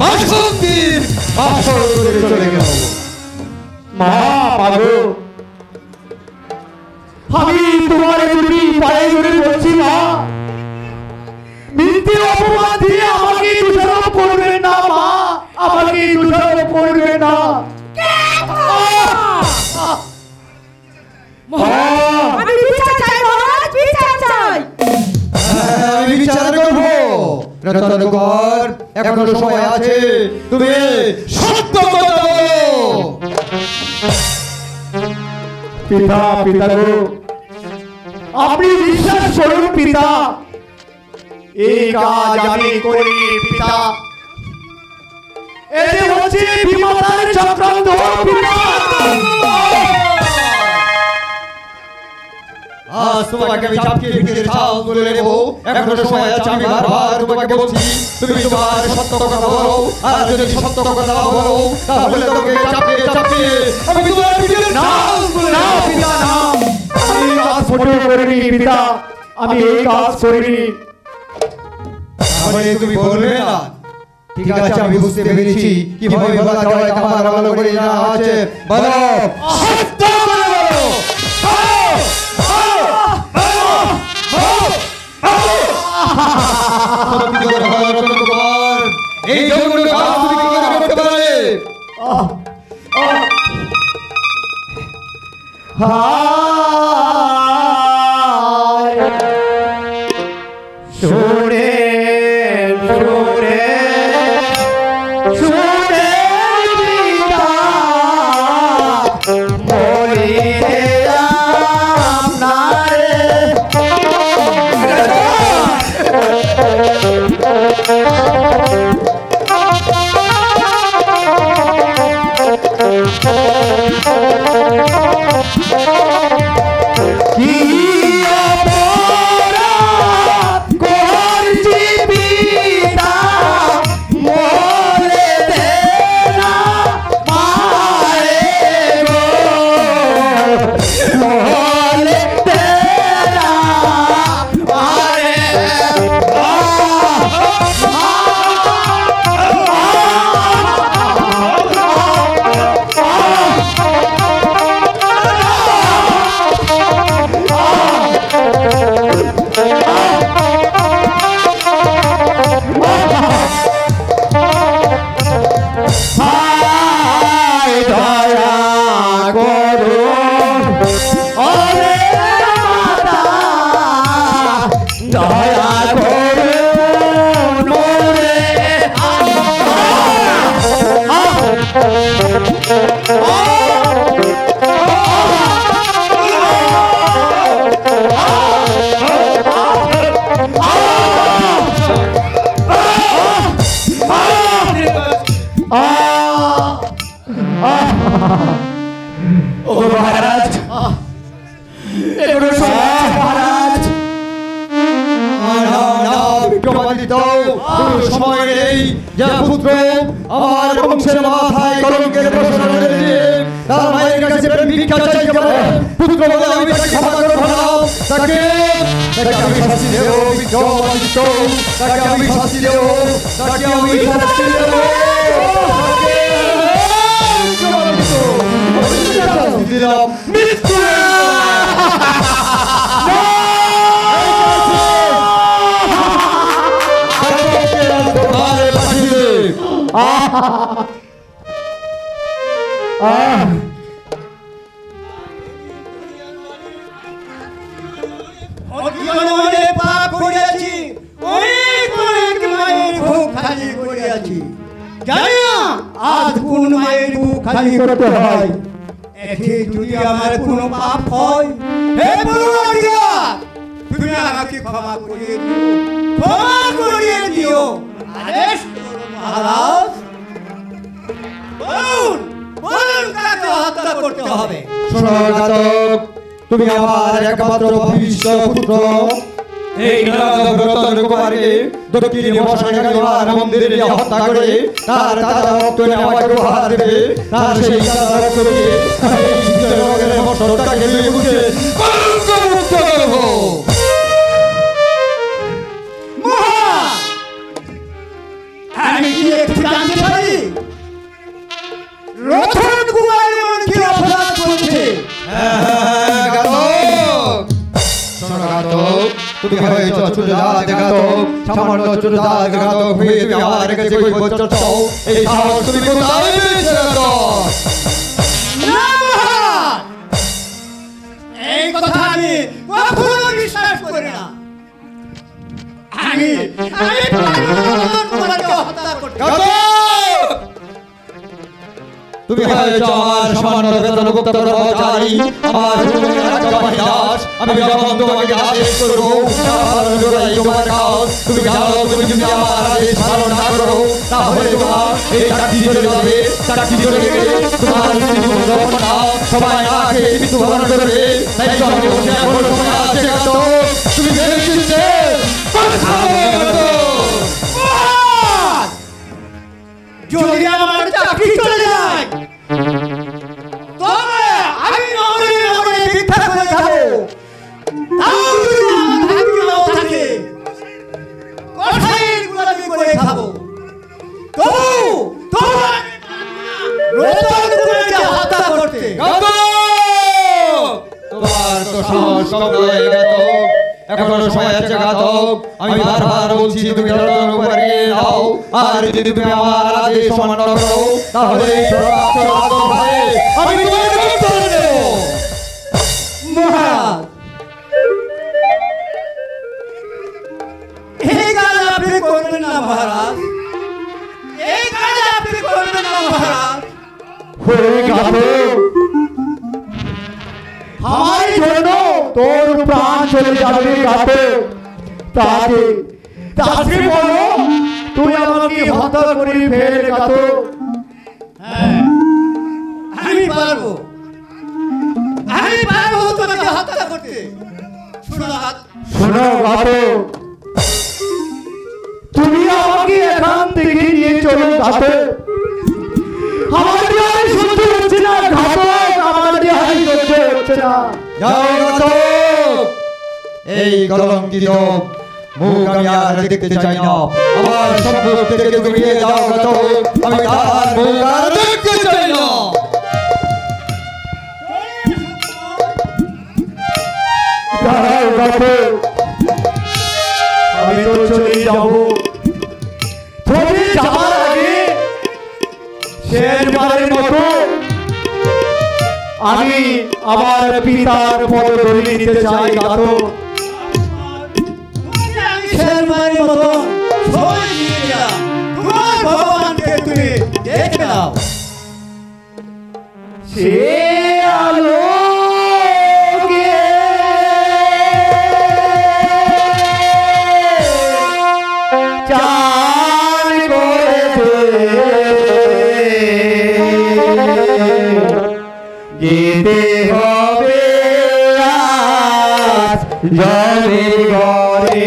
S6: বাসন্তীর আসর করে চলে গেল?
S3: মা পাগো, আমি তোমার দুটি পায়ে ধরে বলছি মা, মিথ্যে অপবাদ দিয়ে আমাকে দোষারোপ করবে না মা, আমাকে দোষারোপ করবে না।
S9: আমি বিচার চাই মহারাজ, বিচার চাই।
S6: আমি বিচার করব। রতন কুমার, এখনো সময় আছে, তুমি সত্য কথা বলো।
S3: পিতা, পিতা গো, আপনি বিশ্বাস করুন পিতা, এই কাজ আমি করিনি পিতা। এতে হচ্ছে বিমাতার চক্রান্ত পিতা।
S6: আজ তোমাকে আমি চাপকে ভিতরে চাল তুলে নেব। এখনো সময় আছে, আমি বারবার তোমাকে বলছি, তুমি তোমার সত্য কথা বলো। আর যদি সত্য কথা না বলো, তাহলে তোমাকে চাপিয়ে চাপিয়ে আমি তোমার ভিতরে চাল তুলে
S3: না
S6: নেব।
S3: পিতা না, আমি এই কাজ মোটেও করিনি পিতা, আমি এই কাজ করিনি।
S6: তাহলে তুমি বলবে না? ঠিক আছে, আমি বুঝতে পেরেছি কিভাবে বলা যায়, আমার ভালো করে জানা আছে। বলো, সত্য করে বলো। এই জঘন্য কাজ তুমি কি করে করতে পারলে?
S3: সুরে সুরে সুরে পিতা বলি রে আপনারে। কি অপরাধ করছি পিতা, মোরে দে না মারে গো, মোরে দে না মারে। হায় দয়া করুন ওরে মাতা, দয়া করুন
S6: যে পুত্র আমার বংশের মাথায় কলঙ্কের বর্ষণ দিয়ে তার মায়ের কাছে প্রেম ভিক্ষা চাইতে পারে পুত্র বলে আমি তাকে ক্ষমা করে ভাবলাম তাকে আমি শাস্তি দেব তাকে আমি শাস্তি দেব তাকে আমি শাস্তি দেব দিলাম মৃত্যু
S4: পাপ করিয়াছি অনেক অনেক মায়ের বুক খালি করিয়াছি জানি না আজ কোন মায়ের বুক খালি করতে হয় এতে যদি আমার কোনো পাপ হয় হে পরমাত্মা তুমি আমাকে ক্ষমা করিয়ে দিও আদেশ করো মহারাজ বলুন কাকে হত্যা করতে হবে
S6: শোনো ঘাতক তুমি আমার একমাত্র ভবিষ্য পুত্র এই নররত্ন কুমারকে দক্ষিণে বসানো আর মন্দিরে হত্যা করে তার দাদা রক্ত আমাকে উপহার দেবে তার সেই দাদা রক্ত দিয়ে এই জগতের বসতটাকে নিয়ে বুঝে কলঙ্কমুক্ত করব
S4: আমি কি একটু জানতে পারি রতন কুমার এমন কি অপরাধ করেছে
S6: তুমি হয়েছ চুরজাত ঘাতক সামান্য চুরজাত ঘাতক হয়ে তুমি আমার কাছে কই বলছো এই সাহস তুমি কোথায় পেয়েছো
S4: না এই কথা আমি কখনো বিশ্বাস করি না আমি তোমাকে হত্যা করতে
S6: তুমি হয়েছ আমার সামান্য বেতনভুক্ত কর্মচারী আমার রাজবাহী দাস আমি যখন তোমাকে আদেশ করবো তোমার কাজ তুমি জানো তুমি যদি আমার আদেশ পালন না করো তাহলে তোমার এই চাকরি চলে যাবে চাকরি চলে গেলে তোমার সবাই না খেয়ে মৃত্যুবরণ করবে তাই তোমাকে বসে এখন সময় আছে তুমি ভেবে চিনতে
S4: যদি আমার চাকরি চলে যায় তবে আমি নগরে নগরে ভিক্ষা করে খাবো তাও যদি আমার ভাগ্য নাও থাকে কঠাইয়ের গোলামি করে খাবো তবু আমি রতন কুমারকে হত্যা করতে
S6: তোমার তো সাহস কম হয়ে গেল এখনো সময় আছে ঘাতক আমি বারবার বলছি তুমি রতন কুমারকে দাও আর যদি তুমি আমার আদেশ অমান্য করো তাহলে আমি তোমাকে করে দেব
S4: মহারাজ এই কাজ আপনি করবেন না মহারাজ এই কাজ আপনি করবেন না মহারাজ
S3: আমার জন্য তোর প্রাণ চলে যাবে ঘাতক তাকে বলো তুই আমাকে হত্যা করে ফেলে ঘাতক
S4: হ্যাঁ আমি পারবো তোমাকে হত্যা করতে
S3: শোনো ঘাতক তুমি আমাকে এখান থেকে নিয়ে চলো ঘাতক আমার দেহাই সহ্য হচ্ছে না ঘাতক আমার দেহাই সহ্য হচ্ছে না
S6: যাও ঘাতক এই কলঙ্কিত মুখ আমি আর দেখতে চাই না আমার সম্পদ থেকে তুমি নিয়ে যাও ঘাতক আমি তার মুখ আর দেখতে চাই না
S3: আমি তো চলে যাব তুমি যাওয়ার আগে শেষবারের মতো আমি আমার পিতার পদধূলি নিতে চাই ঘাতক
S4: শেষবারের মতো সময় দিয়ে দিলাম তোমার ভগবানকে তুমি দেখে নাও
S3: সে আলো যেতে হবে আজ জলে ঘরে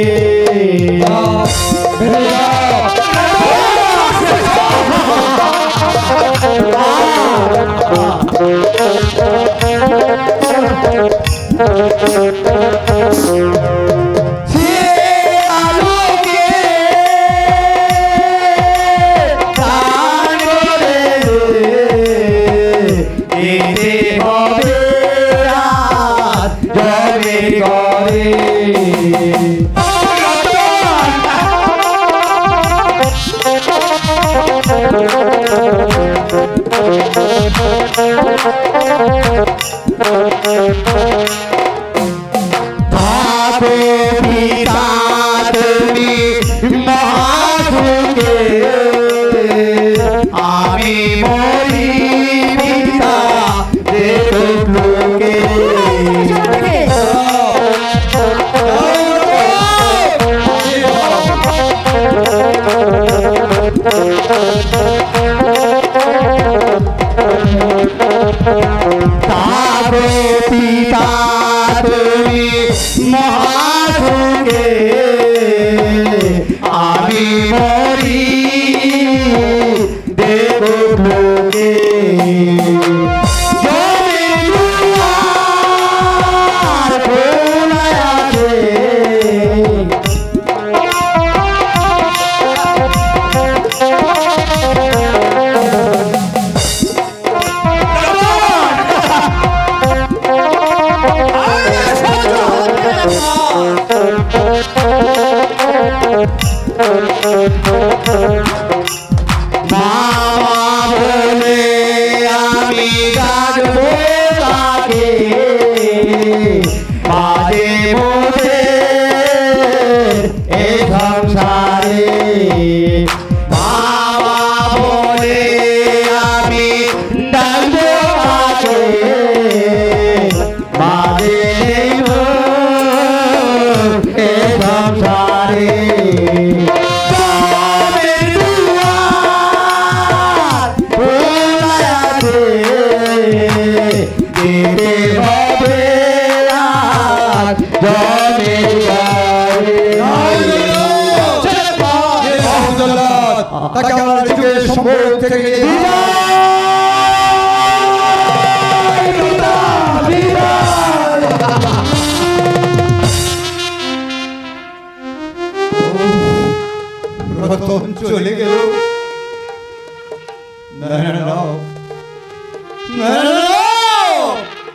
S3: চলে গেল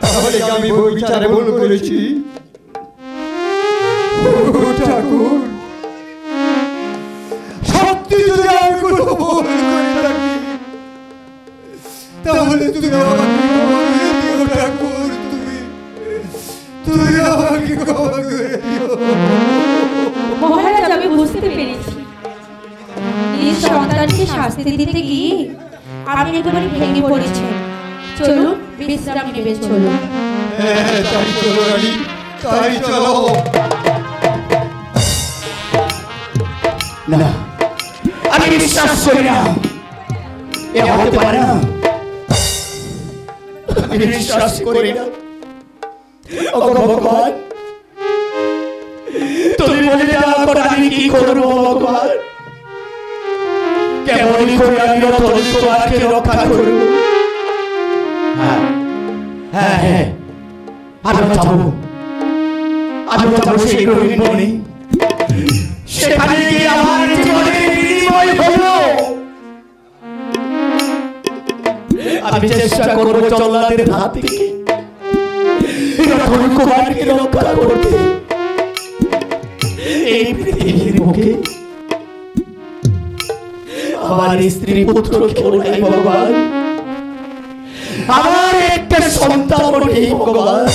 S3: তাহলে আমি বিচারে ভুল করেছি ঠাকুর সত্যি যদি আমি কোনো ভুল করে থাকি তাহলে তুমি আমাকে ঠাকুর তুমি আমাকে ক্ষমা করে দিও।
S9: মহারাজ আমি বুঝতে পেরেছি নিজ সন্তানকে শাস্তি দিতে গিয়ে আপনি একেবারে ভেঙে পড়েছেন। চলুন বিশ্রাম নেবেন। চলুন
S3: তাই চলো রানী, তাই চলো। না আমি বিশ্বাস করি না, এ হতে পারে না। আমি বিশ্বাস করি না। ভগবান তুমি বলে দেওয়া করে আমি কি করবো ভগবান? কেমন করে আমি রতন কুমারকে রক্ষা করবো? হ্যাঁ হ্যাঁ হ্যাঁ আমি যাবো সেই রঙিন বনে। সেখানে গিয়ে আমার জীবনের বিনিময় হলো আমি চেষ্টা করবো জল্লাদের হাত থেকে রতন কুমারকে রক্ষা করতে। এই পৃথিবীর মুখে আমার স্ত্রী পুত্র কেউ নেই ভগবান, আমার একটা সন্তান নেই ভগবান।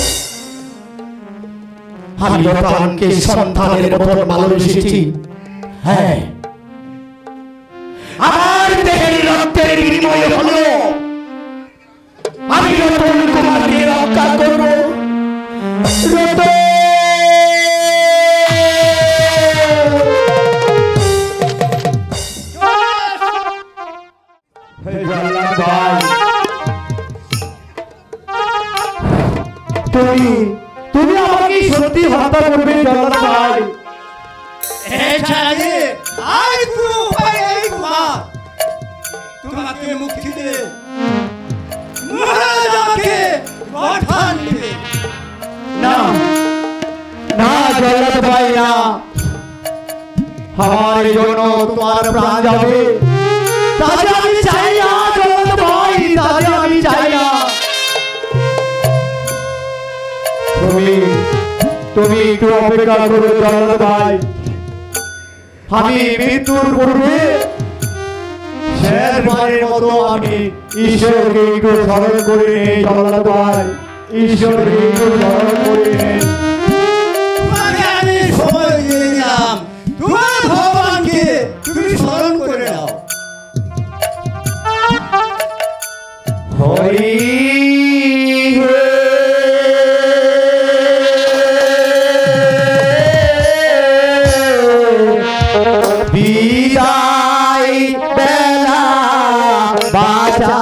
S3: আমি রতনকে সন্তানের মতো ভালোবেসেছি। হ্যাঁ আমার দেহের রক্তের বিনিময় হলো আমি রতন কুমারকে রক্ষা করবো। তুমি আমাকে সত্যি হত্যা করবে জল্লাদ ভাই?
S4: তোমাকে মুক্তি দে, মহারাজ আমাকে পাঠান দিবে
S3: না না জল্লাদ ভাই না, আমার জন্য তোমার প্রাণ যাবে তাহলে আমি চাই না জল্লাদ ভাই, তাহলে আমি চাই না। তুমি একটু অপেক্ষা করো জল্লাদ ভাই, আমি মৃত্যুর পূর্বে শেষবারের মতো আমি ঈশ্বরকে একটু স্মরণ করে নেই জল্লাদ ভাই, ঈশ্বরকে একটু স্মরণ করে নেই।
S4: তোমাকে আমি সময় দিয়ে দিলাম, তোমার ভগবানকে তুমি স্মরণ করে নাও।
S3: হরি বিদায় বেলা বাঁচা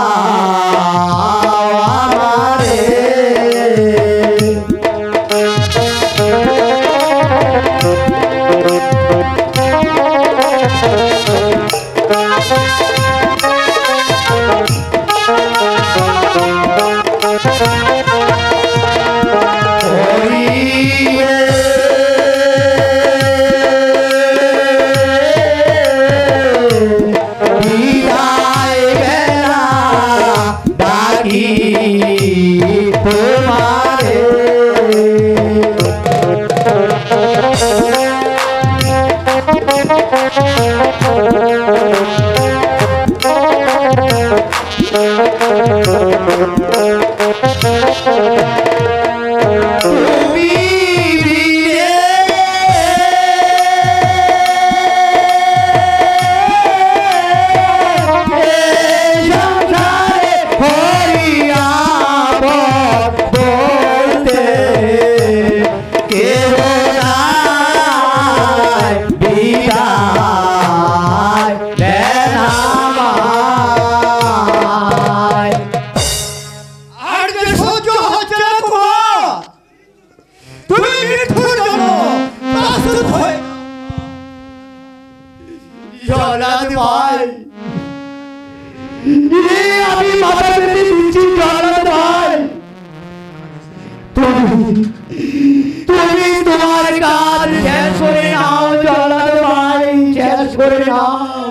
S3: তুমি তোমার কাজ শেষ করে নাও জল্লাদ ভাই, শেষ করে নাও।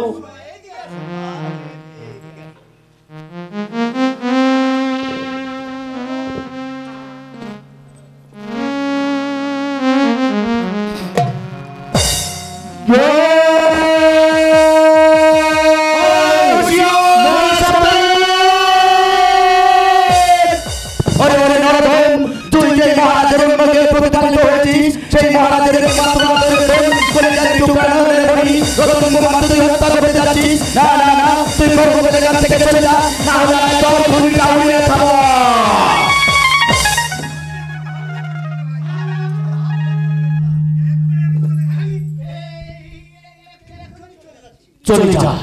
S3: চলে যা,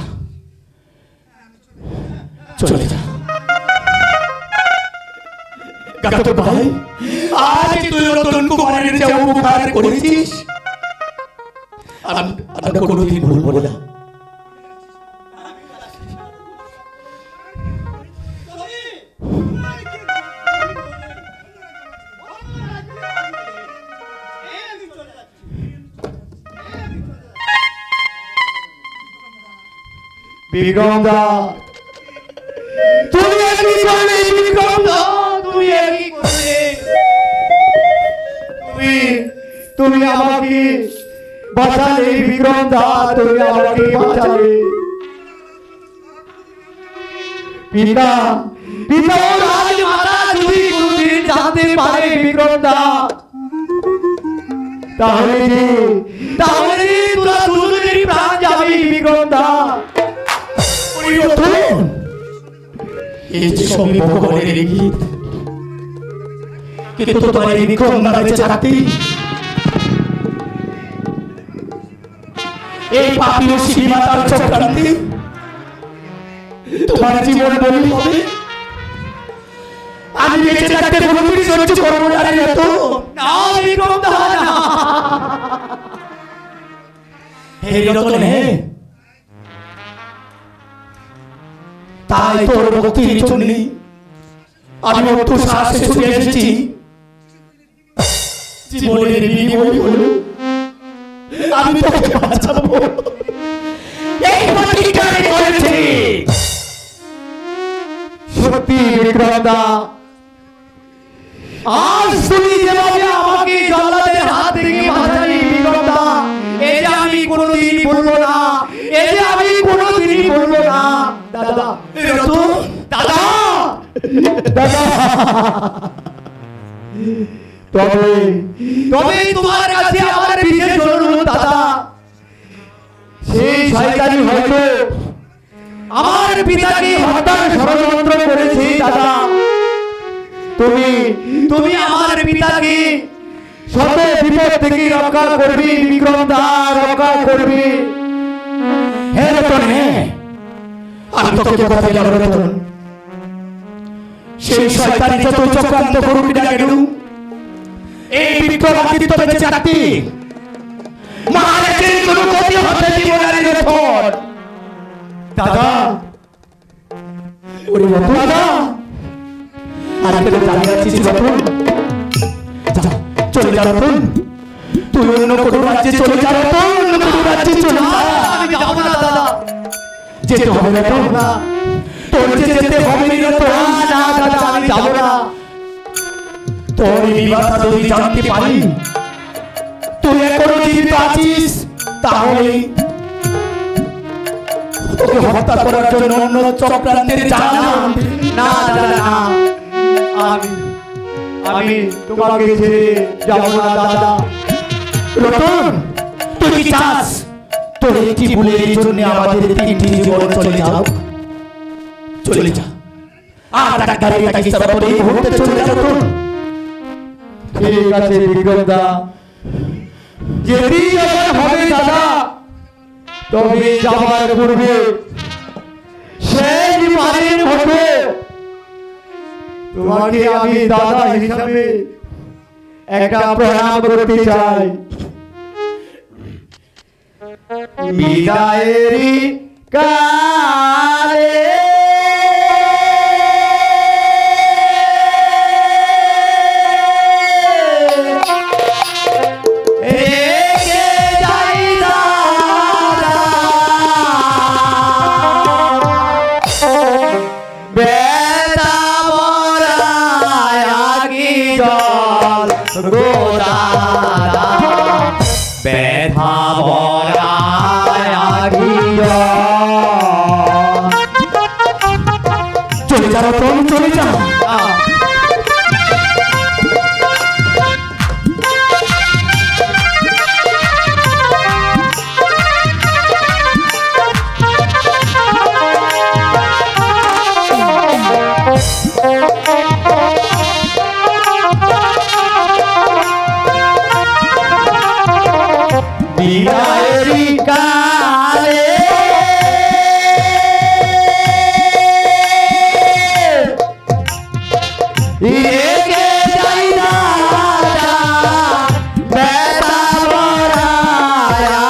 S3: চলে যা গাতো ভাই, আজ তুই রতন কুমারের যে উপকার করেছিস আমরা কোনোদিন ভুলবো না। বিক্রম দা তুমি কি করলে? বিক্রম দা তুমি কি করলে? তুমি আমাকে বাঁচালে বিক্রম দা, তুমি আমাকে বাঁচালে। পিতা পিতা রাজ মাতা যদি কোনদিন জানতে পারে বিক্রম দা, তাহলে তোরা দুজনেরই প্রাণ যাবে বিক্রম দা। এই যে সবই ভগবানের ইঙ্গিত, কিন্তু তোমার এই বিক্রম দা বেঁচে থাকতে এই পাপী ও শ্রীমাতার চক্রান্তে তোমার জীবন বলি হবে। আমি বেঁচে থাকতে কোনোদিন সহ্য করবো না রে তো। না বিক্রম দা না। হে রতন হে, তাই তোর ভক্তির জন্য আমি মৃত্যু শ্বাসে ছুটে এসেছি জীবনের বিনিময় হলো আমি তোকে বাঁচাবো। এই প্রতিজ্ঞা আমি করেছি।
S6: সত্যি বিক্রমদা, আজ তুমি যেভাবে আমাকে জল্লাদের হাত থেকে বাঁচালি বিক্রমদা, এই যে আমি কোনোদিনই বলবো না, এই যে আমি কোনোদিনই বলবো না। দাদা দাদা দাদা, তবে তবে তোমার কাছে আমার বিশেষ অনুরোধ দাদা, সেই শয়তানি হয়তো আমার পিতাকে হত্যার ষড়যন্ত্র করেছে দাদা। তুমি আমার পিতাকে শত বিপদ থেকে রক্ষা করবি বিক্রমদা, রক্ষা করবি।
S3: হে রতন, আমি তোকে কথা দিলাম রতন, সেই শয়তানি যত চক্রান্ত করুক না কেন, এই বিক্রমাদিত্য বেঁচে থাকতে মহারাজের কোনো ক্ষতি হতে দিব না রে রতন। দাদা, ওরে দাদা, আমি তোকে দাঁড়িয়ে আছিস রতন, চলে যা রতন, তুই অন্য কোনো রাজ্যে চলে যা রতন, অন্য কোনো রাজ্যে চলে যা।
S6: আমি যাবো না দাদা,
S3: যেতে হবে রতন, তোর যেতে হবে রতন।
S6: না দাদা, আমি যাবো না।
S3: তোর এই বিবাদটা যদি জানতে পারি তুই এখনো জীবিত আছিস, তাহলে তোকে হত্যা করার জন্য অন্য চক্রান্তের জানালাম।
S6: না দাদা না, আমি তোমাকে ছেড়ে যাবো না দাদা।
S3: রতন, তুই কি চাস তোর একটি ভুলের জন্য আমাদের তিনটি জীবন চলে যাও? চলে যা, আর গাড়ি টাকি সারা এই মুহূর্তে চলে যা রতন।
S6: ঠিক আছে বিক্রমদা, যেদি যখন হবে দাদা, তবে যাবার পূর্বে সেই মানের মতো তোমাকে আমি দাদা হিসাবে একটা প্রণাম করতে চাই। বিদায়েরই কালে
S3: চলে যা রতন, চলে যা।
S6: বিদায়েরই কালে রেখে যাই দাদা, ব্যথা ভরা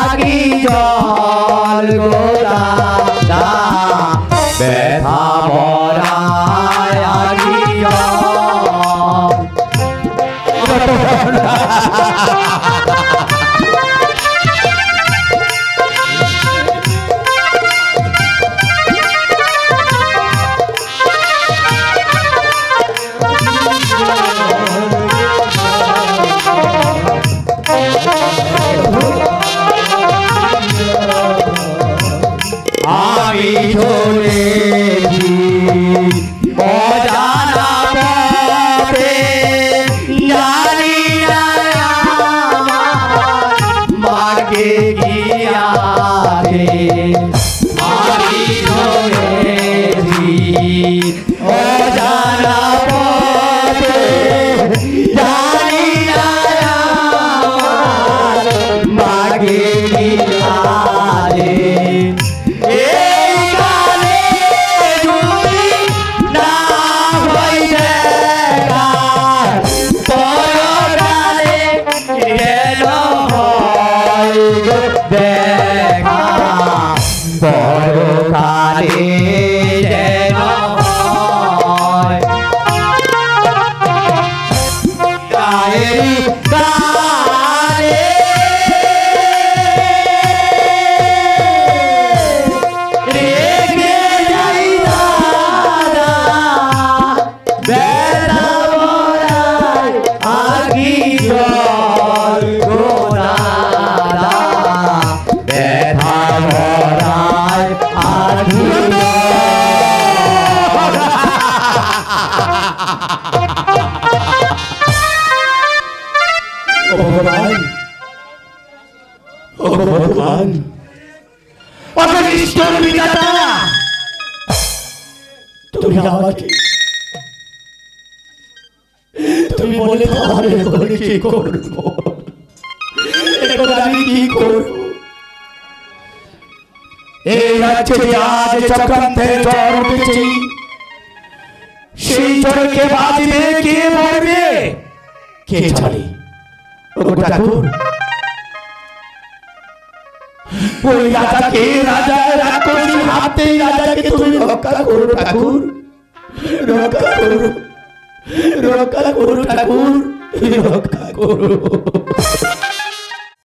S6: আগি জল গো দাদা, ব্যথা ভরা আগি জল। আমি চলেছি অজানা পথে, জানি না আমার ভাগ্যে কি আছে। আমি চলেছি অজানা পথে, জানি না আমার ভাগ্যে কি আছে। পরকালে যেন হয়
S3: ও ভগবান, অকনিষ্ঠ বিধাতা, তুমি আমাকে, তুমি বলে দাও আমি এখন কি করবো, এখন আমি কি করবো? এই রাজ্যে আজ চক্রান্তের ঝড় উঠেছে, সেই ঝড়কে বাঁধবে কে মরবে কে জানে? ওগো ঠাকুর, ওই রাজাকে, রাজার রাক্ষসী হাতে রাজাকে তুমি রক্ষা করো ঠাকুর, রক্ষা করো, রক্ষা করো ঠাকুর, রক্ষা করো।